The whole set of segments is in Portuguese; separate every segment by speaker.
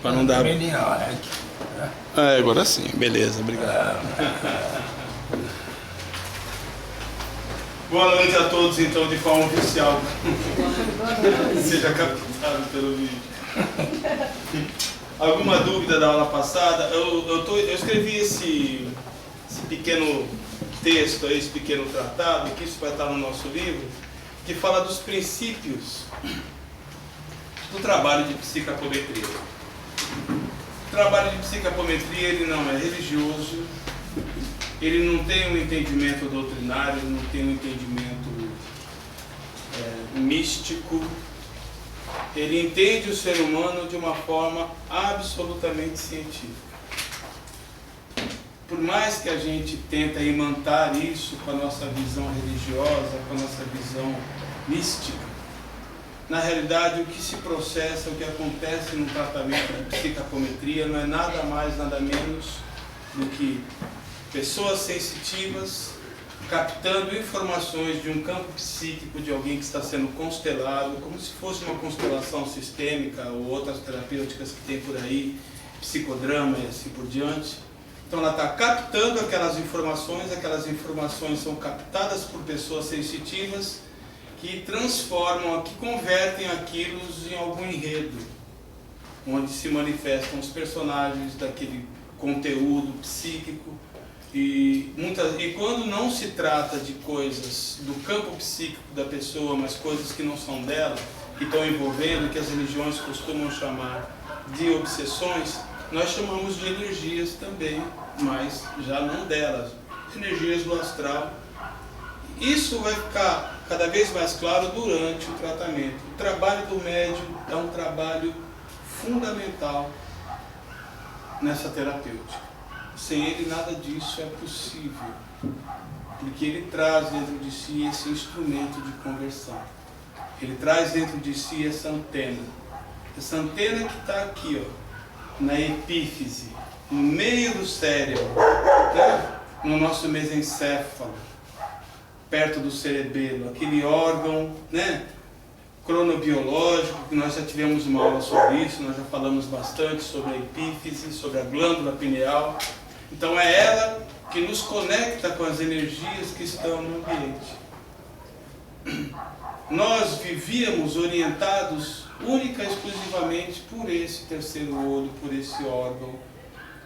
Speaker 1: Para não dar... agora sim, beleza, obrigado. Boa noite a todos, então, de forma oficial. Seja captado pelo vídeo. Alguma dúvida da aula passada? Eu escrevi esse pequeno texto, esse pequeno tratado, que isso vai estar no nosso livro, que fala dos princípios do trabalho de psicometria. O trabalho de psicometria, ele não é religioso, ele não tem um entendimento doutrinário, ele não tem um entendimento místico. Ele entende o ser humano de uma forma absolutamente científica. Por mais que a gente tenta imantar isso com a nossa visão religiosa, com a nossa visão mística, na realidade o que se processa, o que acontece no tratamento de psicometria não é nada mais, nada menos do que pessoas sensitivas captando informações de um campo psíquico de alguém que está sendo constelado, como se fosse uma constelação sistêmica ou outras terapêuticas que tem por aí, psicodrama e assim por diante. Então ela está captando aquelas informações são captadas por pessoas sensitivas que transformam, que convertem aquilo em algum enredo, onde se manifestam os personagens daquele conteúdo psíquico. E quando não se trata de coisas do campo psíquico da pessoa, mas coisas que não são dela, que estão envolvendo, que as religiões costumam chamar de obsessões, nós chamamos de energias também, mas já não delas, energias do astral. Isso vai ficar cada vez mais claro durante o tratamento. O trabalho do médium é um trabalho fundamental nessa terapêutica. Sem ele nada disso é possível, porque ele traz dentro de si esse instrumento de conversão. Ele traz dentro de si essa antena que está aqui, ó, na epífise, no meio do cérebro, né? No nosso mesencéfalo, perto do cerebelo, aquele órgão, né, cronobiológico, que nós já tivemos uma aula sobre isso, nós já falamos bastante sobre a epífise, sobre a glândula pineal. Então é ela que nos conecta com as energias que estão no ambiente. Nós vivíamos orientados única e exclusivamente por esse terceiro olho, por esse órgão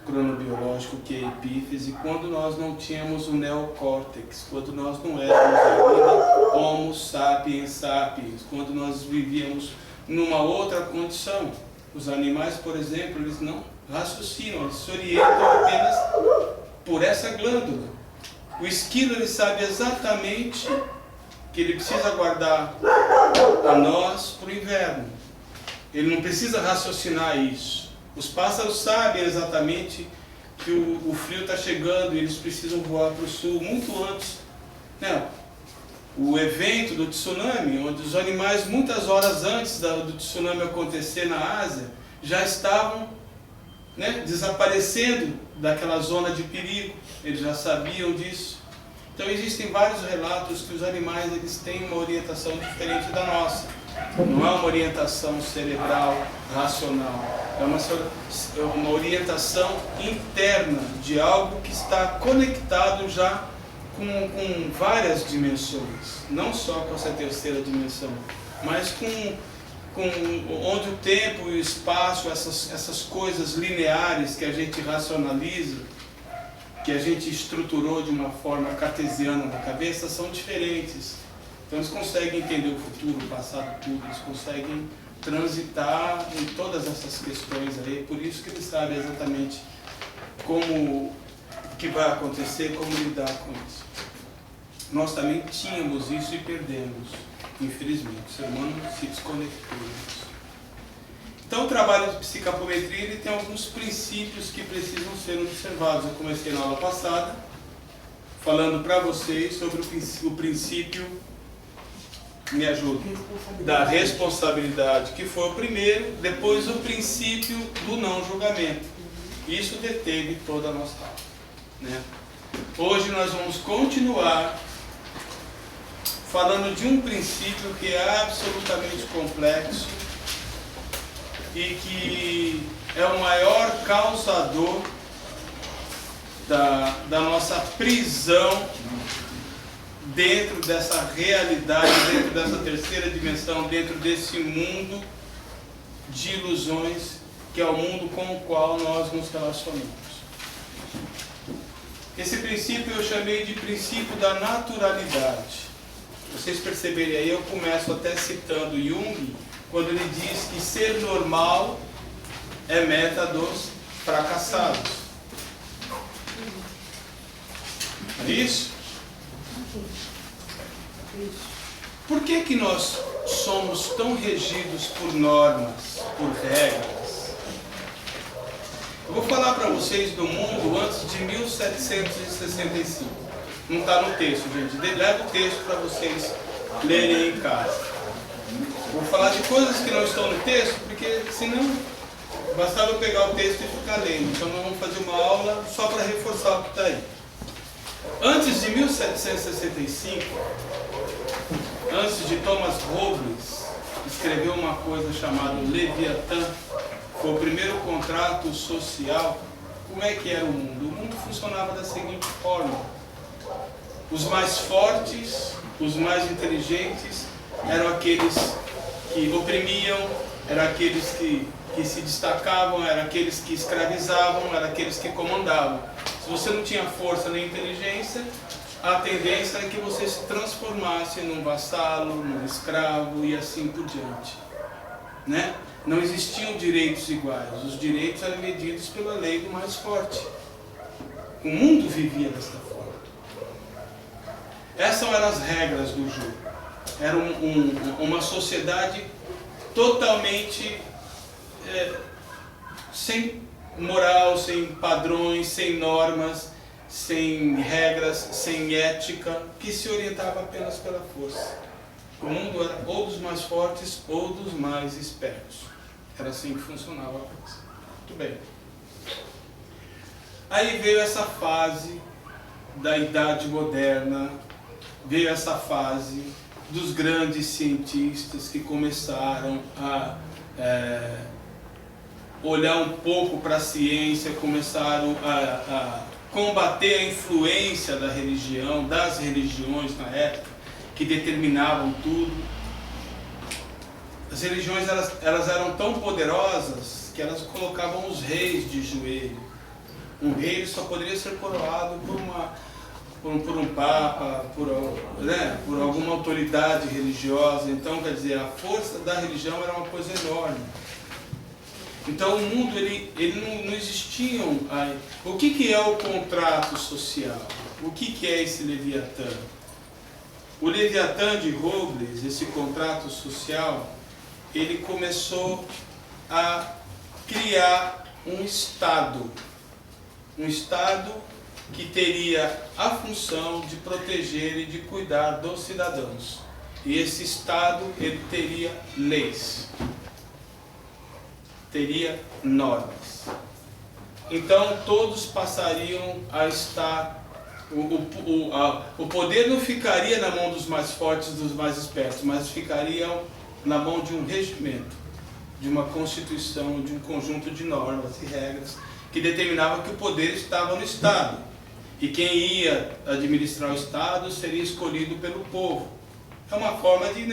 Speaker 1: cronobiológico que é a epífise, quando nós não tínhamos o neocórtex, quando nós não éramos ainda Homo sapiens sapiens, quando nós vivíamos numa outra condição. Os animais, por exemplo, eles não raciocinam, eles se orientam apenas por essa glândula. O esquilo, ele sabe exatamente que ele precisa guardar a nós para o inverno. Ele não precisa raciocinar isso. Os pássaros sabem exatamente que o frio está chegando e eles precisam voar para o sul muito antes, né? O evento do tsunami, onde os animais muitas horas antes do tsunami acontecer na Ásia, já estavam, né, desaparecendo daquela zona de perigo. Eles já sabiam disso. Então existem vários relatos que os animais, eles têm uma orientação diferente da nossa. Não é uma orientação cerebral, racional. É uma orientação interna de algo que está conectado já com várias dimensões. Não só com essa terceira dimensão, mas onde o tempo e o espaço, essas coisas lineares que a gente racionaliza, que a gente estruturou de uma forma cartesiana na cabeça, são diferentes. Então eles conseguem entender o futuro, o passado, tudo. Eles conseguem transitar em todas essas questões aí. Por isso que eles sabem exatamente o que vai acontecer, como lidar com isso. Nós também tínhamos isso e perdemos, infelizmente. O ser humano se desconectou disso. Então o trabalho de psicometria, ele tem alguns princípios que precisam ser observados. Eu comecei na aula passada falando para vocês sobre o princípio, me ajuda, da responsabilidade, que foi o primeiro, depois o princípio do não julgamento. Isso deteve toda a nossa aula, né? Hoje nós vamos continuar falando de um princípio que é absolutamente complexo, e que é o maior causador da nossa prisão dentro dessa realidade, dentro dessa terceira dimensão, dentro desse mundo de ilusões, que é o mundo com o qual nós nos relacionamos. Esse princípio eu chamei de princípio da naturalidade. Vocês perceberem aí, eu começo até citando Jung, quando ele diz que ser normal é meta dos fracassados. É isso? Por que nós somos tão regidos por normas, por regras? Eu vou falar para vocês do mundo antes de 1765. Não está no texto, gente. Leva o texto para vocês lerem em casa. Vou falar de coisas que não estão no texto, porque senão bastava eu pegar o texto e ficar lendo. Então nós vamos fazer uma aula só para reforçar o que está aí. Antes de 1765, antes de Thomas Robles escrever uma coisa chamada Leviatã, foi o primeiro contrato social. Como é que era o mundo? O mundo funcionava da seguinte forma: os mais fortes, os mais inteligentes eram aqueles que oprimiam, eram aqueles que se destacavam, eram aqueles que escravizavam, eram aqueles que comandavam. Se você não tinha força nem inteligência, a tendência era que você se transformasse num vassalo, num escravo e assim por diante, né? Não existiam direitos iguais, os direitos eram medidos pela lei do mais forte. O mundo vivia desta forma. Essas eram as regras do jogo. Era uma sociedade totalmente sem moral, sem padrões, sem normas, sem regras, sem ética, que se orientava apenas pela força. O mundo era ou dos mais fortes ou dos mais espertos. Era assim que funcionava a coisa. Muito bem. Aí veio essa fase da Idade Moderna, veio essa fase dos grandes cientistas que começaram a olhar um pouco para a ciência, começaram a combater a influência da religião, das religiões na época, que determinavam tudo. As religiões elas eram tão poderosas que elas colocavam os reis de joelho. Um rei só poderia ser coroado por um papa, por alguma autoridade religiosa. Então, quer dizer, a força da religião era uma coisa enorme. Então, o mundo, ele não existiam. O que é o contrato social? O que é esse Leviatã? O Leviatã de Robles, esse contrato social, ele começou a criar um Estado que teria a função de proteger e de cuidar dos cidadãos. E esse Estado, ele teria leis, teria normas. Então todos passariam a estar... O poder não ficaria na mão dos mais fortes, dos mais espertos, mas ficaria na mão de um regimento, de uma constituição, de um conjunto de normas e regras que determinava que o poder estava no Estado. E quem ia administrar o Estado seria escolhido pelo povo. É uma forma de...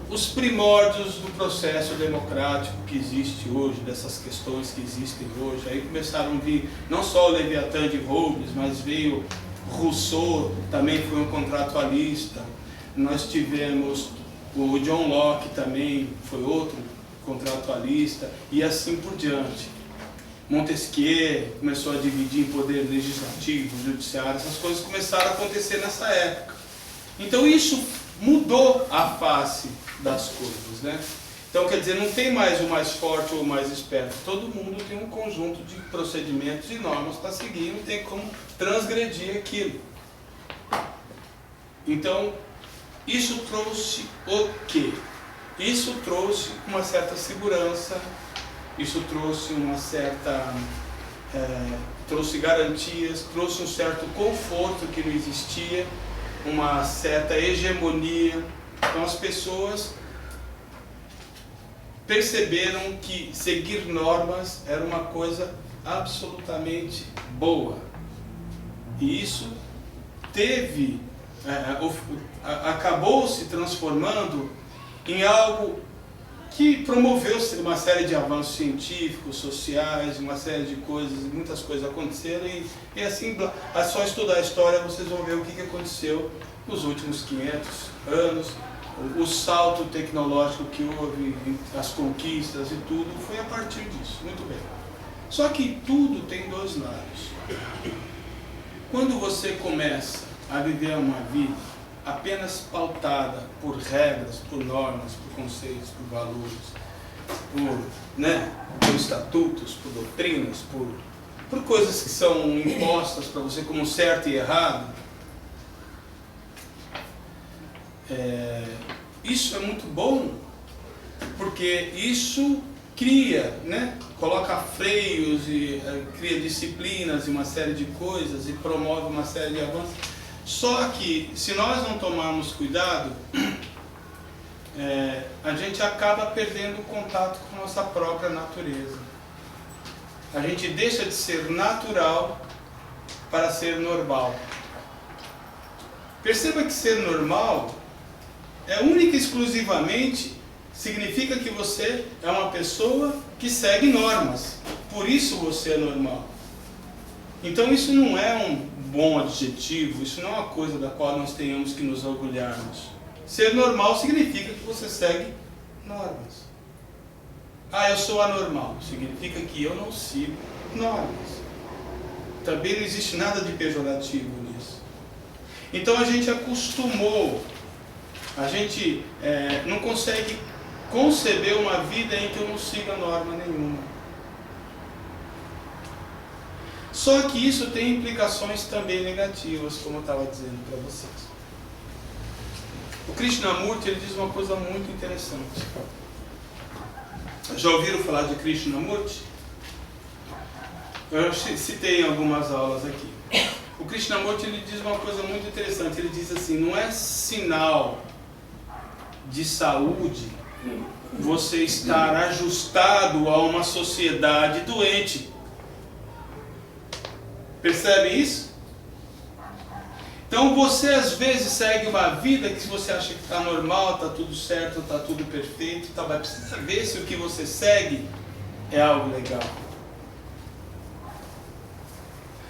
Speaker 1: os primórdios do processo democrático que existe hoje, dessas questões que existem hoje. Aí começaram a vir não só o Leviatã de Robles, mas veio Rousseau, também foi um contratualista. Nós tivemos o John Locke, também foi outro contratualista, e assim por diante. Montesquieu começou a dividir em poder legislativo, judiciário, essas coisas começaram a acontecer nessa época. Então isso mudou a face das coisas, né? Então, quer dizer, não tem mais o mais forte ou o mais esperto. Todo mundo tem um conjunto de procedimentos e normas para seguir, não tem como transgredir aquilo. Então, isso trouxe o quê? Isso trouxe uma certa segurança, isso trouxe uma certa... trouxe garantias, trouxe um certo conforto que não existia, uma certa hegemonia, Então as pessoas perceberam que seguir normas era uma coisa absolutamente boa. E isso acabou se transformando em algo que promoveu uma série de avanços científicos, sociais, uma série de coisas, muitas coisas aconteceram e assim, é só estudar a história, vocês vão ver o que aconteceu nos últimos 500 anos, o salto tecnológico que houve, as conquistas e tudo, foi a partir disso, muito bem. Só que tudo tem dois lados. Quando você começa a viver uma vida apenas pautada por regras, por normas, por conceitos, por valores, por estatutos, por doutrinas, por coisas que são impostas para você como certo e errado, isso é muito bom, porque isso cria, coloca freios e cria disciplinas e uma série de coisas e promove uma série de avanços. Só que, se nós não tomarmos cuidado, a gente acaba perdendo o contato com a nossa própria natureza. A gente deixa de ser natural para ser normal. Perceba que ser normal única e exclusivamente significa que você é uma pessoa que segue normas. Por isso você é normal. Então isso não é um bom adjetivo, isso não é uma coisa da qual nós tenhamos que nos orgulharmos. Ser normal significa que você segue normas. Eu sou anormal, significa que eu não sigo normas. Também não existe nada de pejorativo nisso. Então a gente acostumou, a gente não consegue conceber uma vida em que eu não siga norma nenhuma. Só que isso tem implicações também negativas, como eu estava dizendo para vocês. O Krishnamurti ele diz uma coisa muito interessante. Já ouviram falar de Krishnamurti? Eu citei em algumas aulas aqui. O Krishnamurti ele diz uma coisa muito interessante. Ele diz assim: não é sinal de saúde você estar ajustado a uma sociedade doente. Percebe isso? Então você às vezes segue uma vida que se você acha que está normal, está tudo certo, está tudo perfeito, vai precisar ver se o que você segue é algo legal.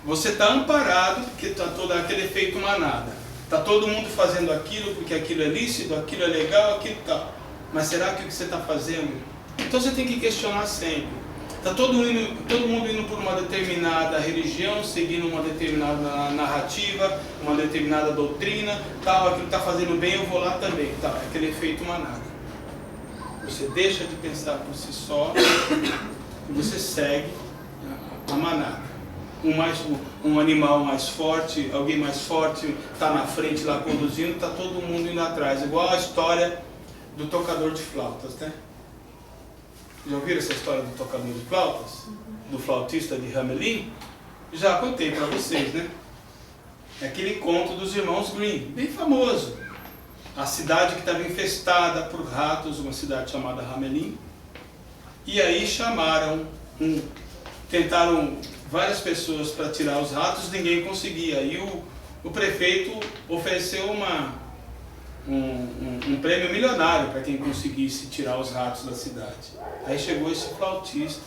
Speaker 1: Você está amparado porque está todo aquele efeito manada. Está todo mundo fazendo aquilo porque aquilo é lícito, aquilo é legal, aquilo tal. Mas será que o que você está fazendo? Então você tem que questionar sempre. Está todo mundo indo por uma determinada religião, seguindo uma determinada narrativa, uma determinada doutrina, tal, aquilo está fazendo bem, eu vou lá também, tal, é aquele efeito manada. Você deixa de pensar por si só e você segue a manada. Um animal mais forte, alguém mais forte está na frente lá conduzindo, está todo mundo indo atrás, igual a história do tocador de flautas, né? Já ouviram essa história do tocador de flautas? Do flautista de Hamelin? Já contei para vocês, né? É aquele conto dos irmãos Grimm, bem famoso. A cidade que estava infestada por ratos, uma cidade chamada Hamelin. E aí tentaram várias pessoas para tirar os ratos, ninguém conseguia. E o prefeito ofereceu um prêmio milionário para quem conseguisse tirar os ratos da cidade. Aí chegou esse flautista,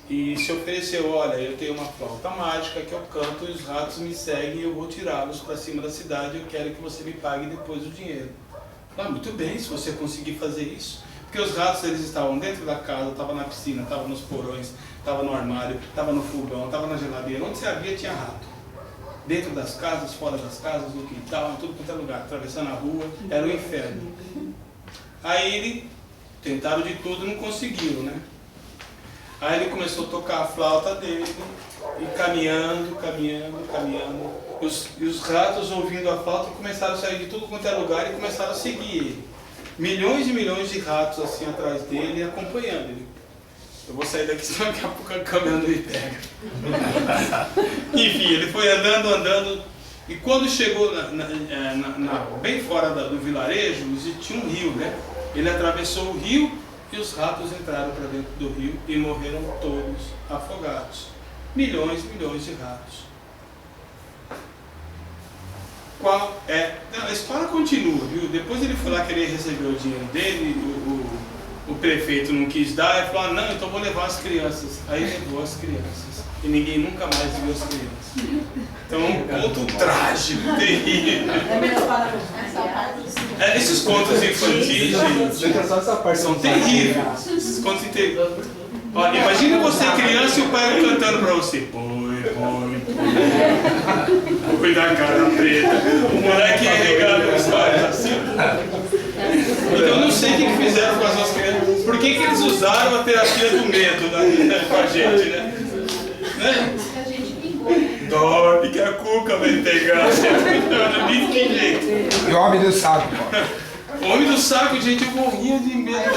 Speaker 1: e se ofereceu: olha, eu tenho uma flauta mágica que eu canto e os ratos me seguem e eu vou tirá-los para cima da cidade, eu quero que você me pague depois o dinheiro. Muito bem, se você conseguir fazer isso. Porque os ratos eles estavam dentro da casa, estavam na piscina, estavam nos porões, estavam no armário, estavam no fogão, estavam na geladeira, onde você havia tinha rato. Dentro das casas, fora das casas, no quintal, em tudo quanto é lugar, atravessando a rua, era o inferno. Aí tentaram de tudo e não conseguiram, Aí ele começou a tocar a flauta dele, e caminhando. E os ratos ouvindo a flauta começaram a sair de tudo quanto é lugar e começaram a seguir ele. Milhões e milhões de ratos assim atrás dele, acompanhando ele. Eu vou sair daqui, senão daqui a pouco a câmera não me pega. Enfim, ele foi andando, E quando chegou bem fora do vilarejo, tinha um rio, né? Ele atravessou o rio e os ratos entraram para dentro do rio e morreram todos afogados. Milhões e milhões de ratos. Qual é? Não, a história continua, viu? Depois ele foi lá querer receber o dinheiro dele, o prefeito não quis dar, e falou, não, então vou levar as crianças. Aí levou as crianças. E ninguém nunca mais viu as crianças. Então é um conto trágico, terrível. Esses contos infantis, gente, são terríveis. Esses contos terríveis. Imagina você criança e o pai cantando para você. Põe da cara preta. O moleque é regado com histórias assim. Então eu não sei o que fizeram com as nossas crianças. Por que eles usaram a terapia do medo com a gente, né?
Speaker 2: A gente pingou.
Speaker 1: Dorme que a cuca vai pegar. Não tem jeito.
Speaker 3: E o homem do saco.
Speaker 1: O homem do saco, gente, eu morria de medo.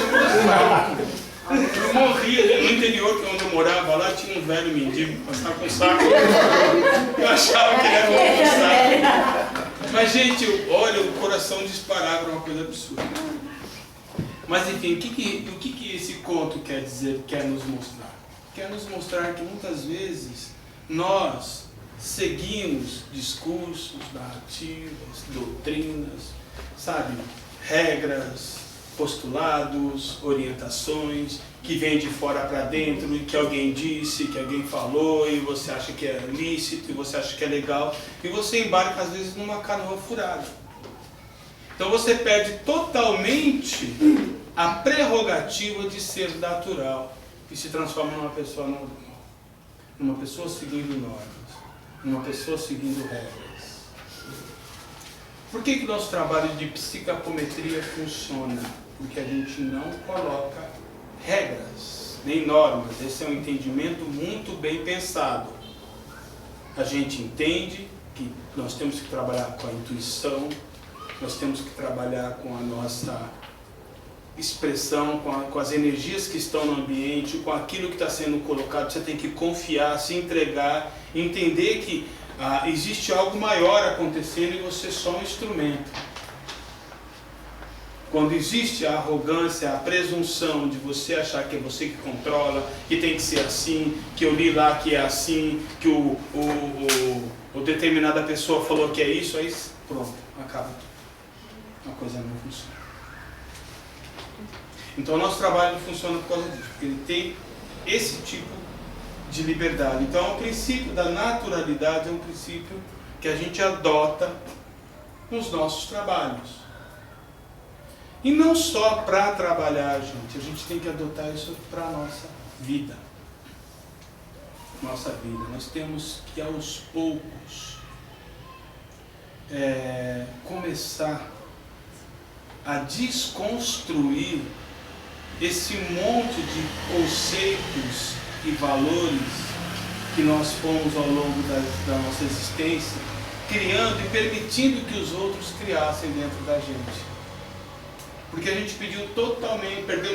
Speaker 1: Eu morria. No interior, que é onde eu morava, lá tinha um velho mendigo passava com saco. Eu achava que ele era o homem do saco. Mas, gente, olha, o coração disparava, uma coisa absurda. Mas, enfim, o que esse conto quer dizer, quer nos mostrar? Quer nos mostrar que muitas vezes nós seguimos discursos, narrativas, doutrinas, sabe, regras, postulados, orientações que vêm de fora para dentro e que alguém disse, que alguém falou e você acha que é lícito e você acha que é legal e você embarca às vezes numa canoa furada. Então você perde totalmente a prerrogativa de ser natural e se transforma numa pessoa normal, numa pessoa seguindo normas, numa pessoa seguindo regras. Por que o nosso trabalho de psicometria funciona? Porque a gente não coloca regras, nem normas. Esse é um entendimento muito bem pensado. A gente entende que nós temos que trabalhar com a intuição, nós temos que trabalhar com a nossa expressão, com as energias que estão no ambiente, com aquilo que está sendo colocado. Você tem que confiar, se entregar, entender que existe algo maior acontecendo e você é só um instrumento. Quando existe a arrogância, a presunção de você achar que é você que controla, que tem que ser assim, que eu li lá que é assim, que o determinada pessoa falou que é isso, aí pronto, acaba tudo. A coisa não funciona. Então o nosso trabalho não funciona por causa disso, porque ele tem esse tipo de liberdade. Então o princípio da naturalidade é um princípio que a gente adota nos nossos trabalhos. E não só para trabalhar, gente, a gente tem que adotar isso para a nossa vida. Nossa vida. Nós temos que aos poucos começar a desconstruir esse monte de conceitos e valores que nós fomos ao longo da nossa existência, criando e permitindo que os outros criassem dentro da gente. Porque a gente perdeu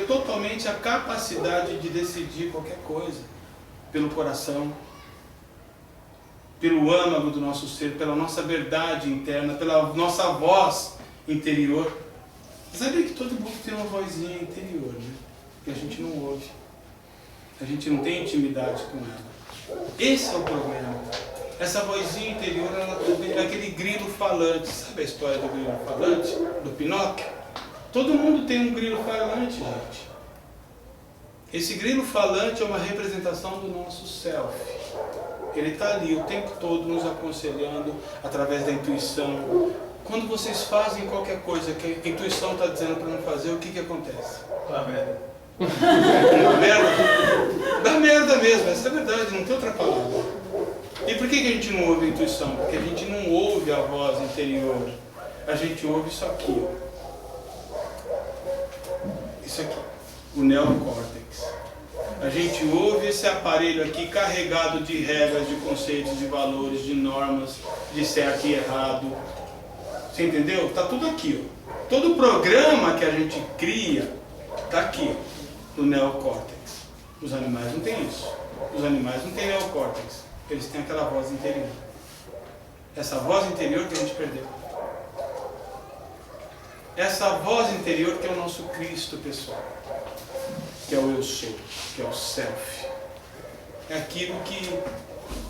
Speaker 1: totalmente a capacidade de decidir qualquer coisa pelo coração, pelo âmago do nosso ser, pela nossa verdade interna, pela nossa voz interior. Você sabia que todo mundo tem uma vozinha interior, né? Que a gente não ouve. A gente não tem intimidade com ela. Esse é o problema. Essa vozinha interior, ela é aquele grilo falante. Sabe a história do grilo falante? Do Pinóquio? Todo mundo tem um grilo falante, gente. Esse grilo falante é uma representação do nosso self. Ele está ali o tempo todo nos aconselhando através da intuição. Quando vocês fazem qualquer coisa que a intuição está dizendo para não fazer, o que acontece?
Speaker 4: Dá merda.
Speaker 1: Dá merda? Dá merda mesmo, essa é a verdade, não tem outra palavra. E por que a gente não ouve a intuição? Porque a gente não ouve a voz interior. A gente ouve isso aqui, ó. Isso aqui, o neocórtex. A gente ouve esse aparelho aqui carregado de regras, de conceitos, de valores, de normas, de certo e errado. Você entendeu? Está tudo aqui, ó. Todo o programa que a gente cria está aqui, ó, no neocórtex. Os animais não têm isso. Os animais não têm neocórtex. Eles têm aquela voz interior. Essa voz interior que a gente perdeu. Essa voz interior que é o nosso Cristo pessoal. Que é o eu sou, que é o self. É aquilo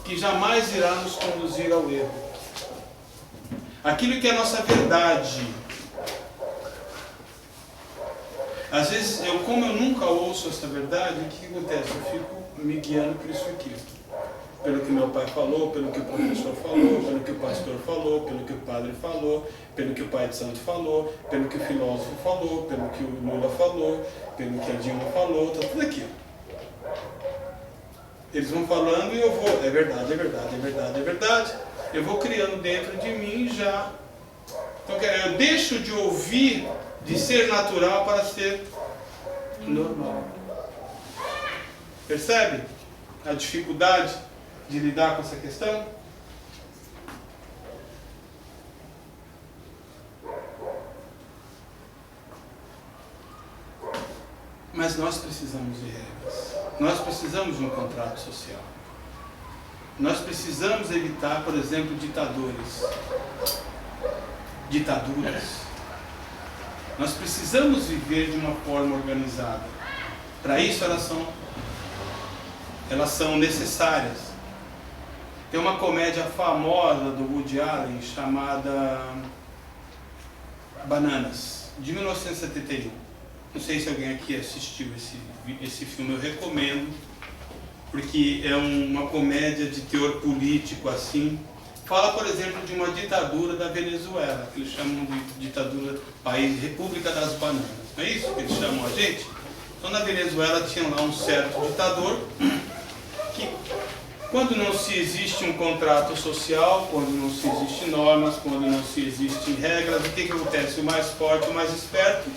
Speaker 1: que jamais irá nos conduzir ao erro. Aquilo que é a nossa verdade. Às vezes, como eu nunca ouço essa verdade, o que acontece? Eu fico me guiando por isso aqui. Pelo que meu pai falou, pelo que o professor falou, pelo que o pastor falou, pelo que o padre falou, pelo que o pai de santo falou, pelo que o filósofo falou, pelo que o Lula falou, pelo que a Dilma falou, está tudo aqui. Eles vão falando e eu vou, é verdade, é verdade, é verdade, é verdade. Eu vou criando dentro de mim já. Então eu deixo de ouvir, de ser natural para ser normal. Percebe a dificuldade de lidar com essa questão? Mas nós precisamos de regras. Nós precisamos de um contrato social. Nós precisamos evitar, por exemplo, ditaduras. Nós precisamos viver de uma forma organizada. Para isso elas são necessárias. Tem uma comédia famosa do Woody Allen chamada Bananas, de 1971. Não sei se alguém aqui assistiu esse filme, eu recomendo, porque é uma comédia de teor político assim. Fala, por exemplo, de uma ditadura da Venezuela, que eles chamam de ditadura, país, República das Bananas. Não é isso que eles chamam a gente? Então, na Venezuela tinha lá um certo ditador que, quando não se existe um contrato social, quando não se existe normas, quando não se existem regras, o que acontece? O mais forte, o mais esperto,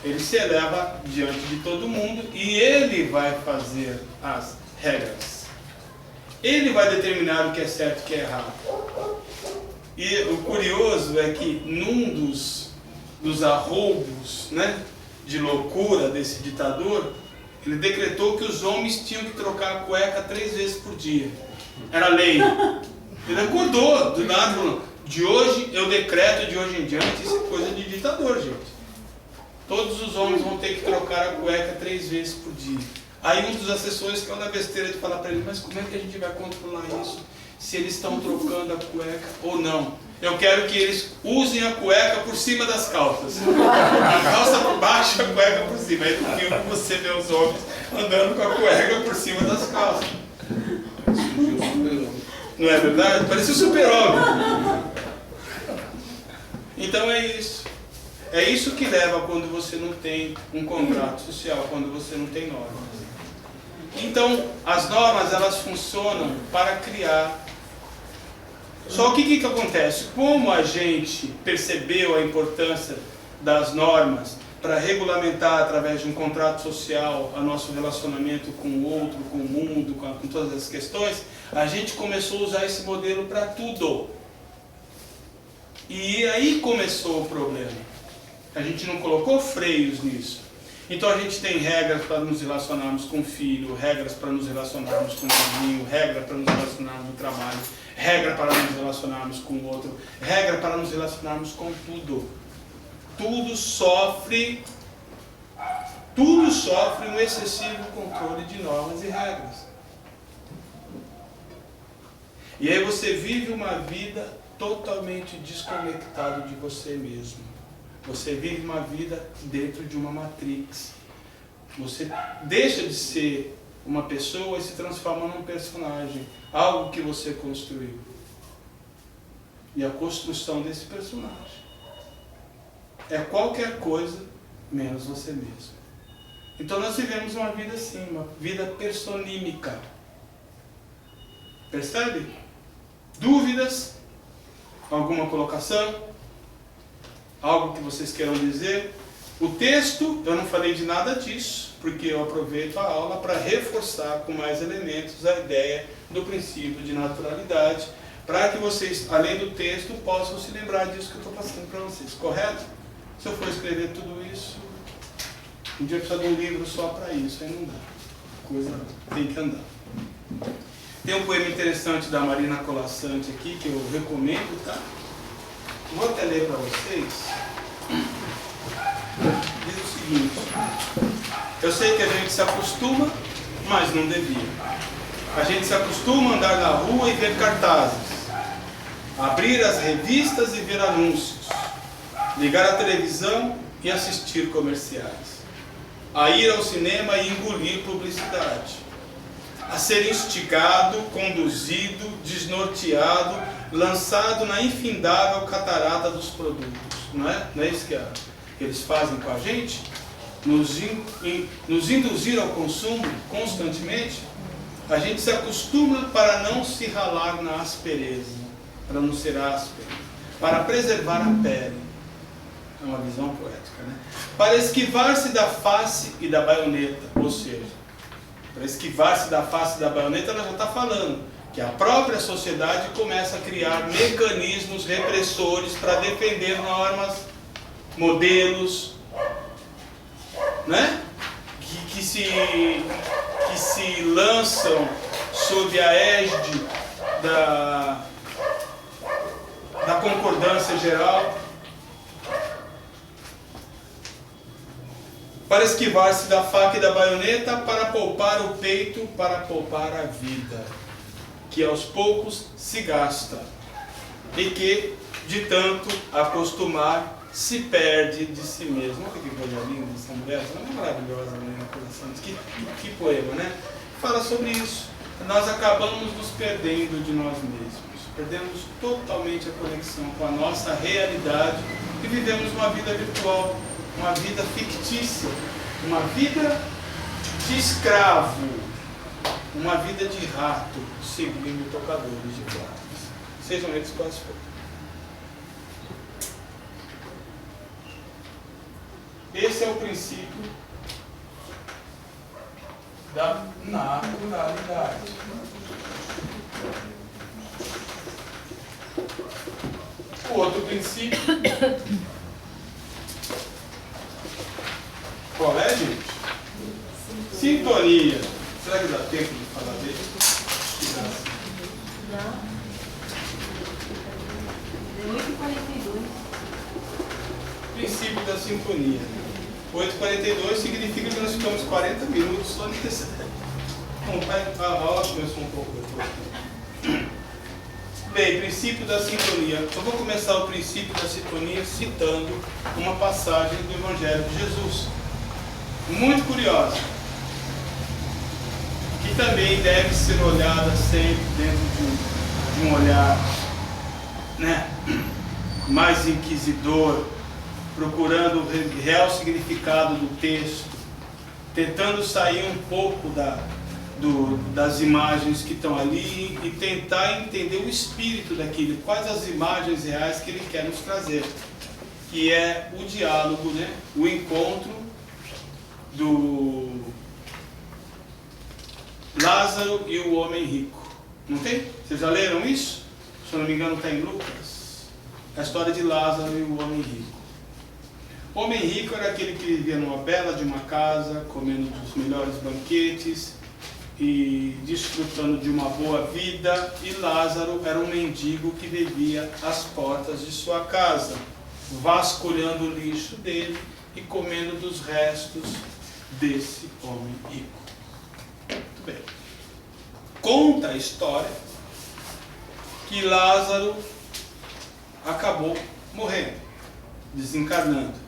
Speaker 1: ele se eleva diante de todo mundo e ele vai fazer as regras. Ele vai determinar o que é certo e o que é errado. E o curioso é que num dos arroubos, né, de loucura desse ditador, ele decretou que os homens tinham que trocar a cueca 3 vezes por dia. Era lei. Ele acordou do nada, falou, de hoje eu decreto, de hoje em diante, isso é coisa de ditador, gente. Todos os homens vão ter que trocar a cueca 3 vezes por dia. Aí um dos assessores caiu na besteira de falar para ele, mas como é que a gente vai controlar isso? Se eles estão trocando a cueca ou não? Eu quero que eles usem a cueca por cima das calças. A calça por baixo, a cueca por cima. Aí no filme você vê os homens andando com a cueca por cima das calças. Não é verdade? Parece um super-homem. Então é isso. É isso que leva quando você não tem um contrato social, quando você não tem normas. Então, as normas, elas funcionam para criar. Só que o que acontece? Como a gente percebeu a importância das normas para regulamentar, através de um contrato social, o nosso relacionamento com o outro, com o mundo, com todas as questões, a gente começou a usar esse modelo para tudo. E aí começou o problema. A gente não colocou freios nisso. Então a gente tem regras para nos relacionarmos com o filho, regras para nos relacionarmos com o vizinho, regra para nos relacionarmos no trabalho, regra para nos relacionarmos com o outro, regra para nos relacionarmos com tudo. Tudo sofre um excessivo controle de normas e regras. E aí você vive uma vida totalmente desconectado de você mesmo. Você vive uma vida dentro de uma matrix. Você deixa de ser uma pessoa e se transforma num personagem. Algo que você construiu. E a construção desse personagem é qualquer coisa menos você mesmo. Então nós vivemos uma vida assim, uma vida personímica. Percebe? Dúvidas? Alguma colocação? Algo que vocês queiram dizer? O texto, eu não falei de nada disso, porque eu aproveito a aula para reforçar com mais elementos a ideia do princípio de naturalidade, para que vocês, além do texto, possam se lembrar disso que eu estou passando para vocês, correto? Se eu for escrever tudo isso, um dia precisa de um livro só para isso, aí não dá. A coisa tem que andar. Tem um poema interessante da Marina Colasanti aqui, que eu recomendo, tá? Vou até ler para vocês. Diz o seguinte: eu sei que a gente se acostuma, mas não devia. A gente se acostuma a andar na rua e ver cartazes, abrir as revistas e ver anúncios, ligar a televisão e assistir comerciais, a ir ao cinema e engolir publicidade, a ser instigado, conduzido, desnorteado, lançado na infindável catarata dos produtos. Não é isso que eles fazem com a gente? Nos induzir ao consumo constantemente. A gente se acostuma para não se ralar na aspereza, para não ser áspero, para preservar a pele. É uma visão poética, né? Para esquivar-se da face e da baioneta, ou seja, para esquivar-se da face e da baioneta, ela já está falando que a própria sociedade começa a criar mecanismos repressores para defender normas, modelos, né? Que se lançam sob a égide da concordância geral, para esquivar-se da faca e da baioneta, para poupar o peito, para poupar a vida, que aos poucos se gasta, e que, de tanto acostumar, se perde de si mesmo. Olha que coisa linda essa mulher, ela é maravilhosa, né? Que poema, né? Fala sobre isso. Nós acabamos nos perdendo de nós mesmos, perdemos totalmente a conexão com a nossa realidade e vivemos uma vida virtual, uma vida fictícia, uma vida de escravo, uma vida de rato, seguindo tocadores de flautas, sejam eles quais forem. Esse é o princípio da naturalidade. O outro princípio, qual é, gente? Sintonia. Será que dá tempo de falar dele?
Speaker 2: Não. 8h42.
Speaker 1: Princípio da sintonia. 8h42 significa que nós ficamos 40 minutos só nesse. A aula começou um pouco depois. Bem, princípio da sintonia. Eu vou começar o princípio da sintonia citando uma passagem do Evangelho de Jesus, muito curiosa, que também deve ser olhada sempre dentro de um olhar, né, mais inquisidor, procurando o real significado do texto, tentando sair um pouco das imagens que estão ali e tentar entender o espírito daquilo, quais as imagens reais que ele quer nos trazer, que é o diálogo, né? O encontro do Lázaro e o homem rico. Não tem? Vocês já leram isso? Se eu não me engano está em Lucas. A história de Lázaro e o homem rico. O homem rico era aquele que vivia numa bela de uma casa, comendo dos melhores banquetes e desfrutando de uma boa vida, e Lázaro era um mendigo que vivia às portas de sua casa, vasculhando o lixo dele e comendo dos restos desse homem rico. Muito bem. Conta a história que Lázaro acabou morrendo, desencarnando,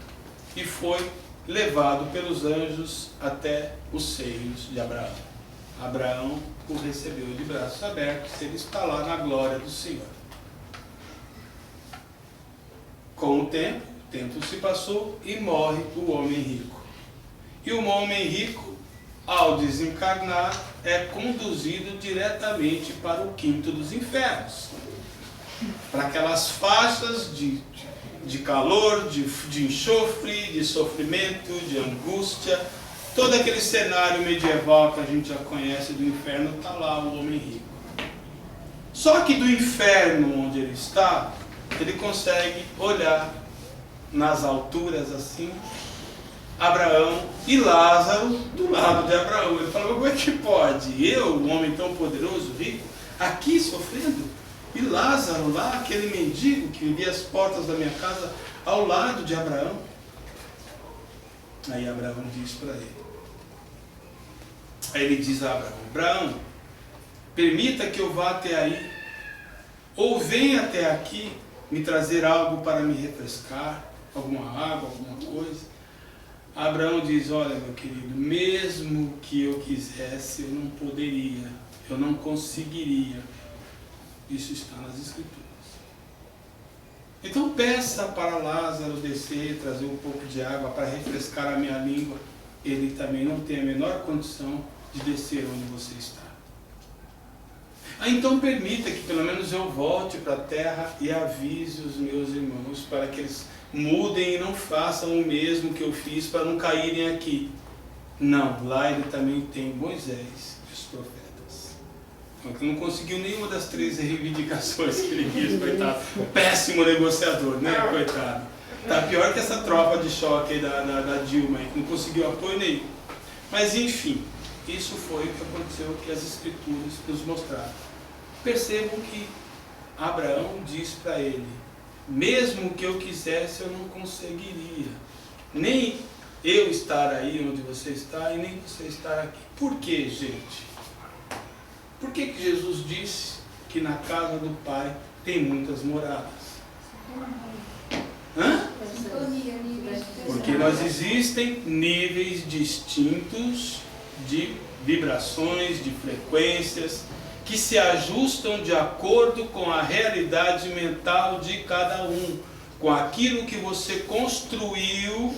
Speaker 1: e foi levado pelos anjos até os seios de Abraão. Abraão o recebeu de braços abertos, ele está lá na glória do Senhor. Com o tempo se passou e morre o homem rico. E o homem rico, ao desencarnar, é conduzido diretamente para o quinto dos infernos, para aquelas faixas de calor, de enxofre, de sofrimento, de angústia. Todo aquele cenário medieval que a gente já conhece do inferno, está lá o homem rico. Só que do inferno onde ele está, ele consegue olhar nas alturas assim Abraão e Lázaro do lado de Abraão. Ele falou, como é que pode? Eu, um homem tão poderoso, rico, aqui sofrendo? E Lázaro lá, aquele mendigo que vivia às portas da minha casa, ao lado de Abraão. Aí Abraão diz para ele. Aí ele diz a Abraão, Abraão, permita que eu vá até aí, ou venha até aqui me trazer algo para me refrescar, alguma água, alguma coisa. Abraão diz, olha meu querido, mesmo que eu quisesse, eu não poderia, eu não conseguiria. Isso está nas Escrituras. Então peça para Lázaro descer, trazer um pouco de água para refrescar a minha língua. Ele também não tem a menor condição de descer onde você está. Então permita que pelo menos eu volte para a terra e avise os meus irmãos para que eles mudem e não façam o mesmo que eu fiz para não caírem aqui. Não, lá ele também tem Moisés e os profetas. Ele não conseguiu nenhuma das 3 reivindicações que ele quis, coitado. O péssimo negociador, né, coitado. Tá pior que essa tropa de choque aí da Dilma, que não conseguiu apoio nenhum. Mas enfim, isso foi o que aconteceu, que as Escrituras nos mostraram. Percebam que Abraão diz para ele, mesmo que eu quisesse, eu não conseguiria. Nem eu estar aí onde você está e nem você estar aqui. Por quê, gente? Por que Jesus disse que na casa do Pai tem muitas moradas? Hã? Porque nós existem níveis distintos de vibrações, de frequências, que se ajustam de acordo com a realidade mental de cada um, com aquilo que você construiu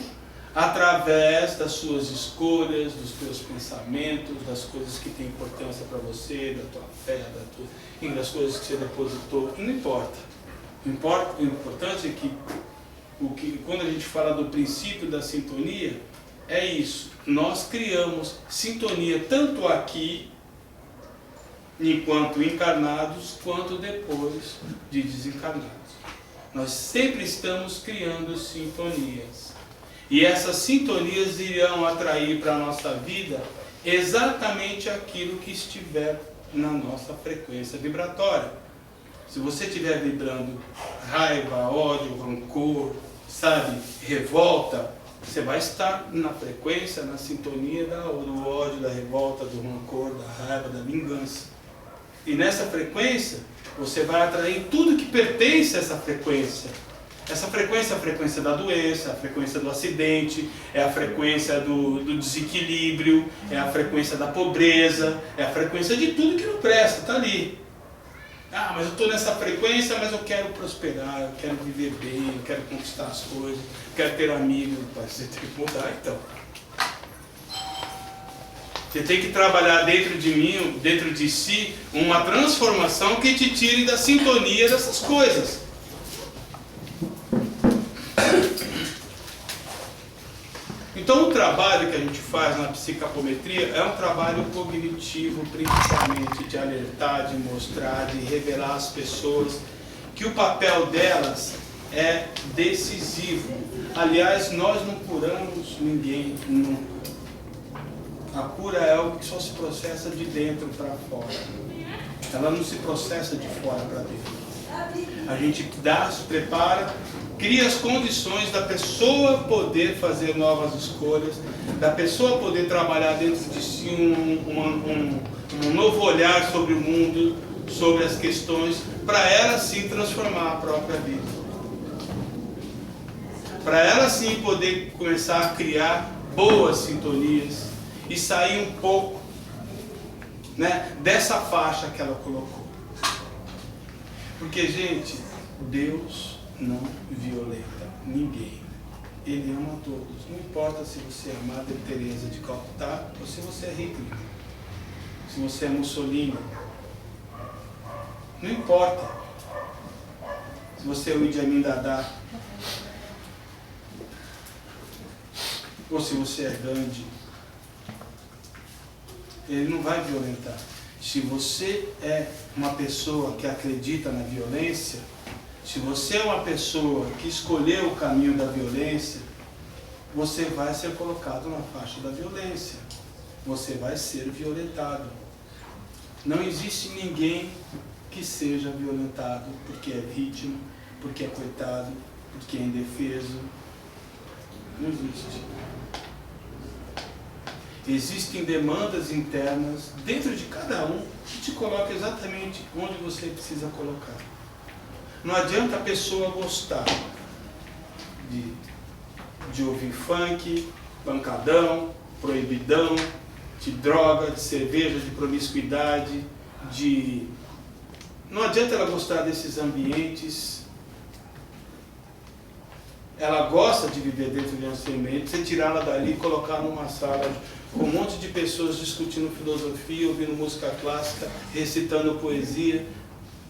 Speaker 1: através das suas escolhas, dos teus pensamentos, das coisas que têm importância para você, da tua fé, das coisas que você depositou. Não importa. O importante é que quando a gente fala do princípio da sintonia, é isso. Nós criamos sintonia tanto aqui, enquanto encarnados, quanto depois de desencarnados. Nós sempre estamos criando sintonias. E essas sintonias irão atrair para a nossa vida exatamente aquilo que estiver na nossa frequência vibratória. Se você estiver vibrando raiva, ódio, rancor, sabe, revolta, você vai estar na frequência, na sintonia do ódio, da revolta, do rancor, da raiva, da vingança. E nessa frequência, você vai atrair tudo que pertence a essa frequência. Essa frequência é a frequência da doença, a frequência do acidente, é a frequência do desequilíbrio, é a frequência da pobreza, é a frequência de tudo que não presta, está ali. Ah, mas eu estou nessa frequência, mas eu quero prosperar, eu quero viver bem, eu quero conquistar as coisas, eu quero ter amigos. Você tem que mudar então. Você tem que trabalhar dentro de mim, dentro de si, uma transformação que te tire da sintonia dessas coisas. Então o trabalho que a gente faz na psicometria é um trabalho cognitivo, principalmente, de alertar, de mostrar, de revelar às pessoas que o papel delas é decisivo. Aliás, nós não curamos ninguém nunca. A cura é algo que só se processa de dentro para fora. Ela não se processa de fora para dentro. A gente se prepara, cria as condições da pessoa poder fazer novas escolhas, da pessoa poder trabalhar dentro de si um novo olhar sobre o mundo, sobre as questões, para ela sim transformar a própria vida. Para ela sim poder começar a criar boas sintonias e sair um pouco, né, dessa faixa que ela colocou. Porque, gente, Deus não violenta ninguém. Ele ama todos. Não importa se você é Madre Teresa de Calcutá ou se você é Hitler. Se você é Mussolini. Não importa. Se você é o Idi Amin Dada. Ou se você é Gandhi. Ele não vai violentar. Se você é uma pessoa que acredita na violência, se você é uma pessoa que escolheu o caminho da violência, você vai ser colocado na faixa da violência. Você vai ser violentado. Não existe ninguém que seja violentado porque é vítima, porque é coitado, porque é indefeso. Não existe. Existem demandas internas dentro de cada um que te colocam exatamente onde você precisa colocar. Não adianta a pessoa gostar de ouvir funk, pancadão, proibidão, de droga, de cerveja, de promiscuidade, Não adianta ela gostar desses ambientes. Ela gosta de viver dentro de um ambiente, você tirá-la dali e colocar numa sala com um monte de pessoas discutindo filosofia, ouvindo música clássica, recitando poesia.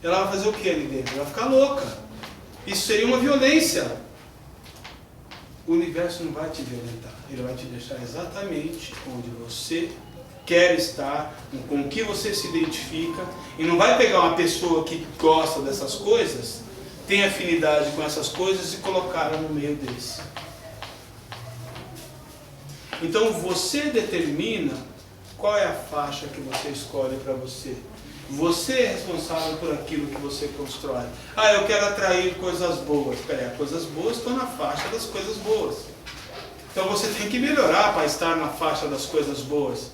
Speaker 1: Ela vai fazer o que ali dentro? Ela vai ficar louca. Isso seria uma violência. O universo não vai te violentar. Ele vai te deixar exatamente onde você quer estar, com o que você se identifica. E não vai pegar uma pessoa que gosta dessas coisas, tem afinidade com essas coisas e colocá-la no meio desse. Então você determina qual é a faixa que você escolhe para você. Você é responsável por aquilo que você constrói. Eu quero atrair coisas boas. Coisas boas estão na faixa das coisas boas. Então você tem que melhorar para estar na faixa das coisas boas.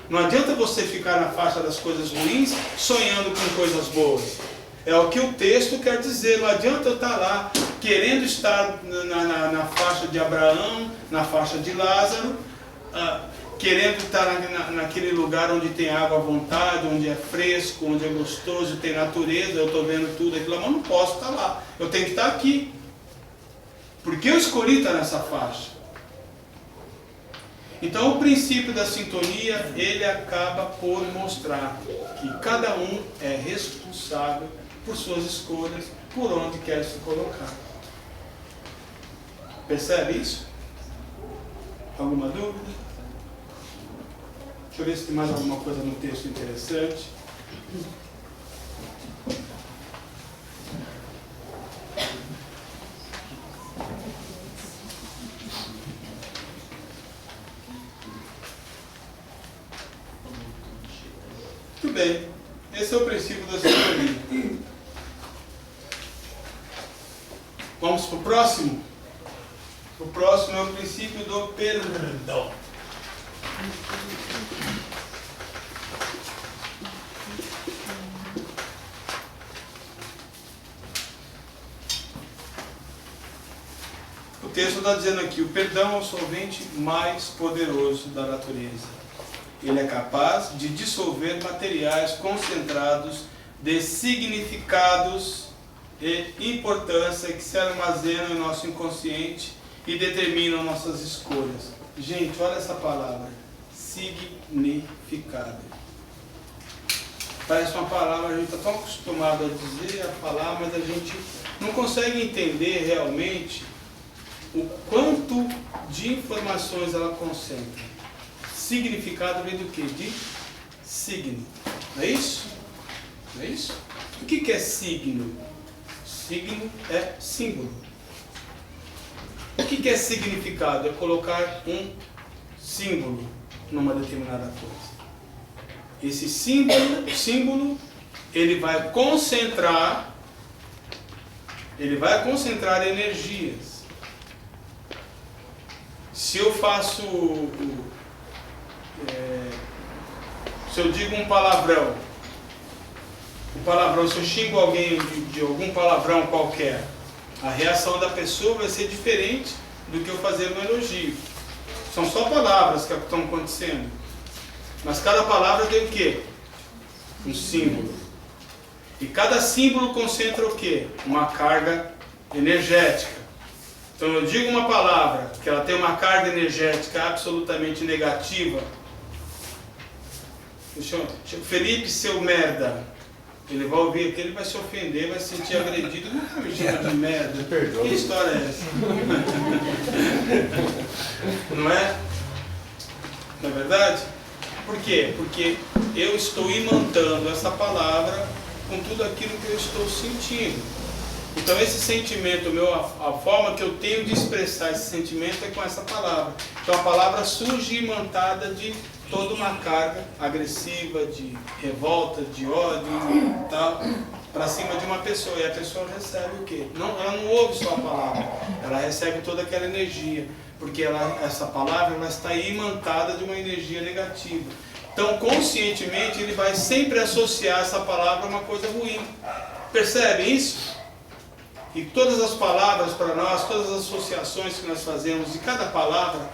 Speaker 1: Não adianta você ficar na faixa das coisas ruins sonhando com coisas boas. É o que o texto quer dizer. Não adianta eu estar lá querendo estar na faixa de Abraão, na faixa de Lázaro, querendo estar naquele lugar onde tem água à vontade, onde é fresco, onde é gostoso, tem natureza, eu estou vendo tudo aquilo, mas não posso estar lá. Eu tenho que estar aqui. Porque eu escolhi estar nessa faixa. Então o princípio da sintonia, ele acaba por mostrar que cada um é responsável por suas escolhas, por onde quer se colocar. Percebe isso? Alguma dúvida? Deixa eu ver se tem mais alguma coisa no texto interessante. Muito bem. Esse é o princípio da sintonia. Vamos para o próximo? O próximo é o princípio do perdão. O texto está dizendo aqui: o perdão é o solvente mais poderoso da natureza. Ele é capaz de dissolver materiais concentrados de significados e importância que se armazenam em nosso inconsciente e determinam nossas escolhas. Gente, olha essa palavra: significado. Parece uma palavra, a gente está tão acostumado a dizer, a falar, mas a gente não consegue entender realmente o quanto de informações ela concentra. Significado vem do quê? De signo. Não é isso? Não é isso? O que é signo? Signo é símbolo. O que é significado? É colocar um símbolo numa determinada coisa. Esse símbolo, ele vai concentrar energias. Se eu faço, se eu digo um palavrão, se eu xingo alguém de algum palavrão qualquer, a reação da pessoa vai ser diferente do que eu fazer um elogio. São só palavras que estão acontecendo. Mas cada palavra tem o quê? Um símbolo. E cada símbolo concentra o quê? Uma carga energética. Então eu digo uma palavra que ela tem uma carga energética absolutamente negativa. Felipe, seu merda. Ele vai ouvir aquilo, ele vai se ofender, vai se sentir agredido. Não me chama de merda. Que história é essa? Não é? Não é verdade? Por quê? Porque eu estou imantando essa palavra com tudo aquilo que eu estou sentindo. Então esse sentimento meu, a forma que eu tenho de expressar esse sentimento é com essa palavra. Então a palavra surge imantada de toda uma carga agressiva, de revolta, de ódio, tal, para cima de uma pessoa. E a pessoa recebe o quê? Ela não ouve só a palavra, ela recebe toda aquela energia, porque essa palavra ela está imantada de uma energia negativa. Então conscientemente ele vai sempre associar essa palavra a uma coisa ruim. Percebe isso? E todas as palavras para nós, todas as associações que nós fazemos de cada palavra,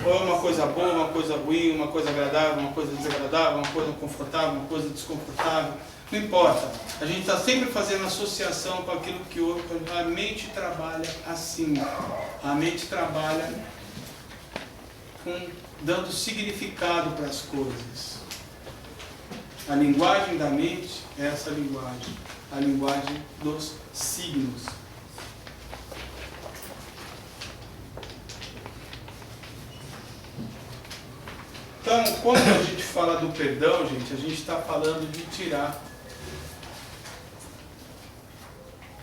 Speaker 1: ou é uma coisa boa, uma coisa ruim, uma coisa agradável, uma coisa desagradável, uma coisa confortável, uma coisa desconfortável, não importa. A gente está sempre fazendo associação com aquilo que a mente trabalha assim. A mente trabalha dando significado para as coisas. A linguagem da mente é essa linguagem, a linguagem dos signos. Então, quando a gente fala do perdão, gente, a gente está falando de tirar.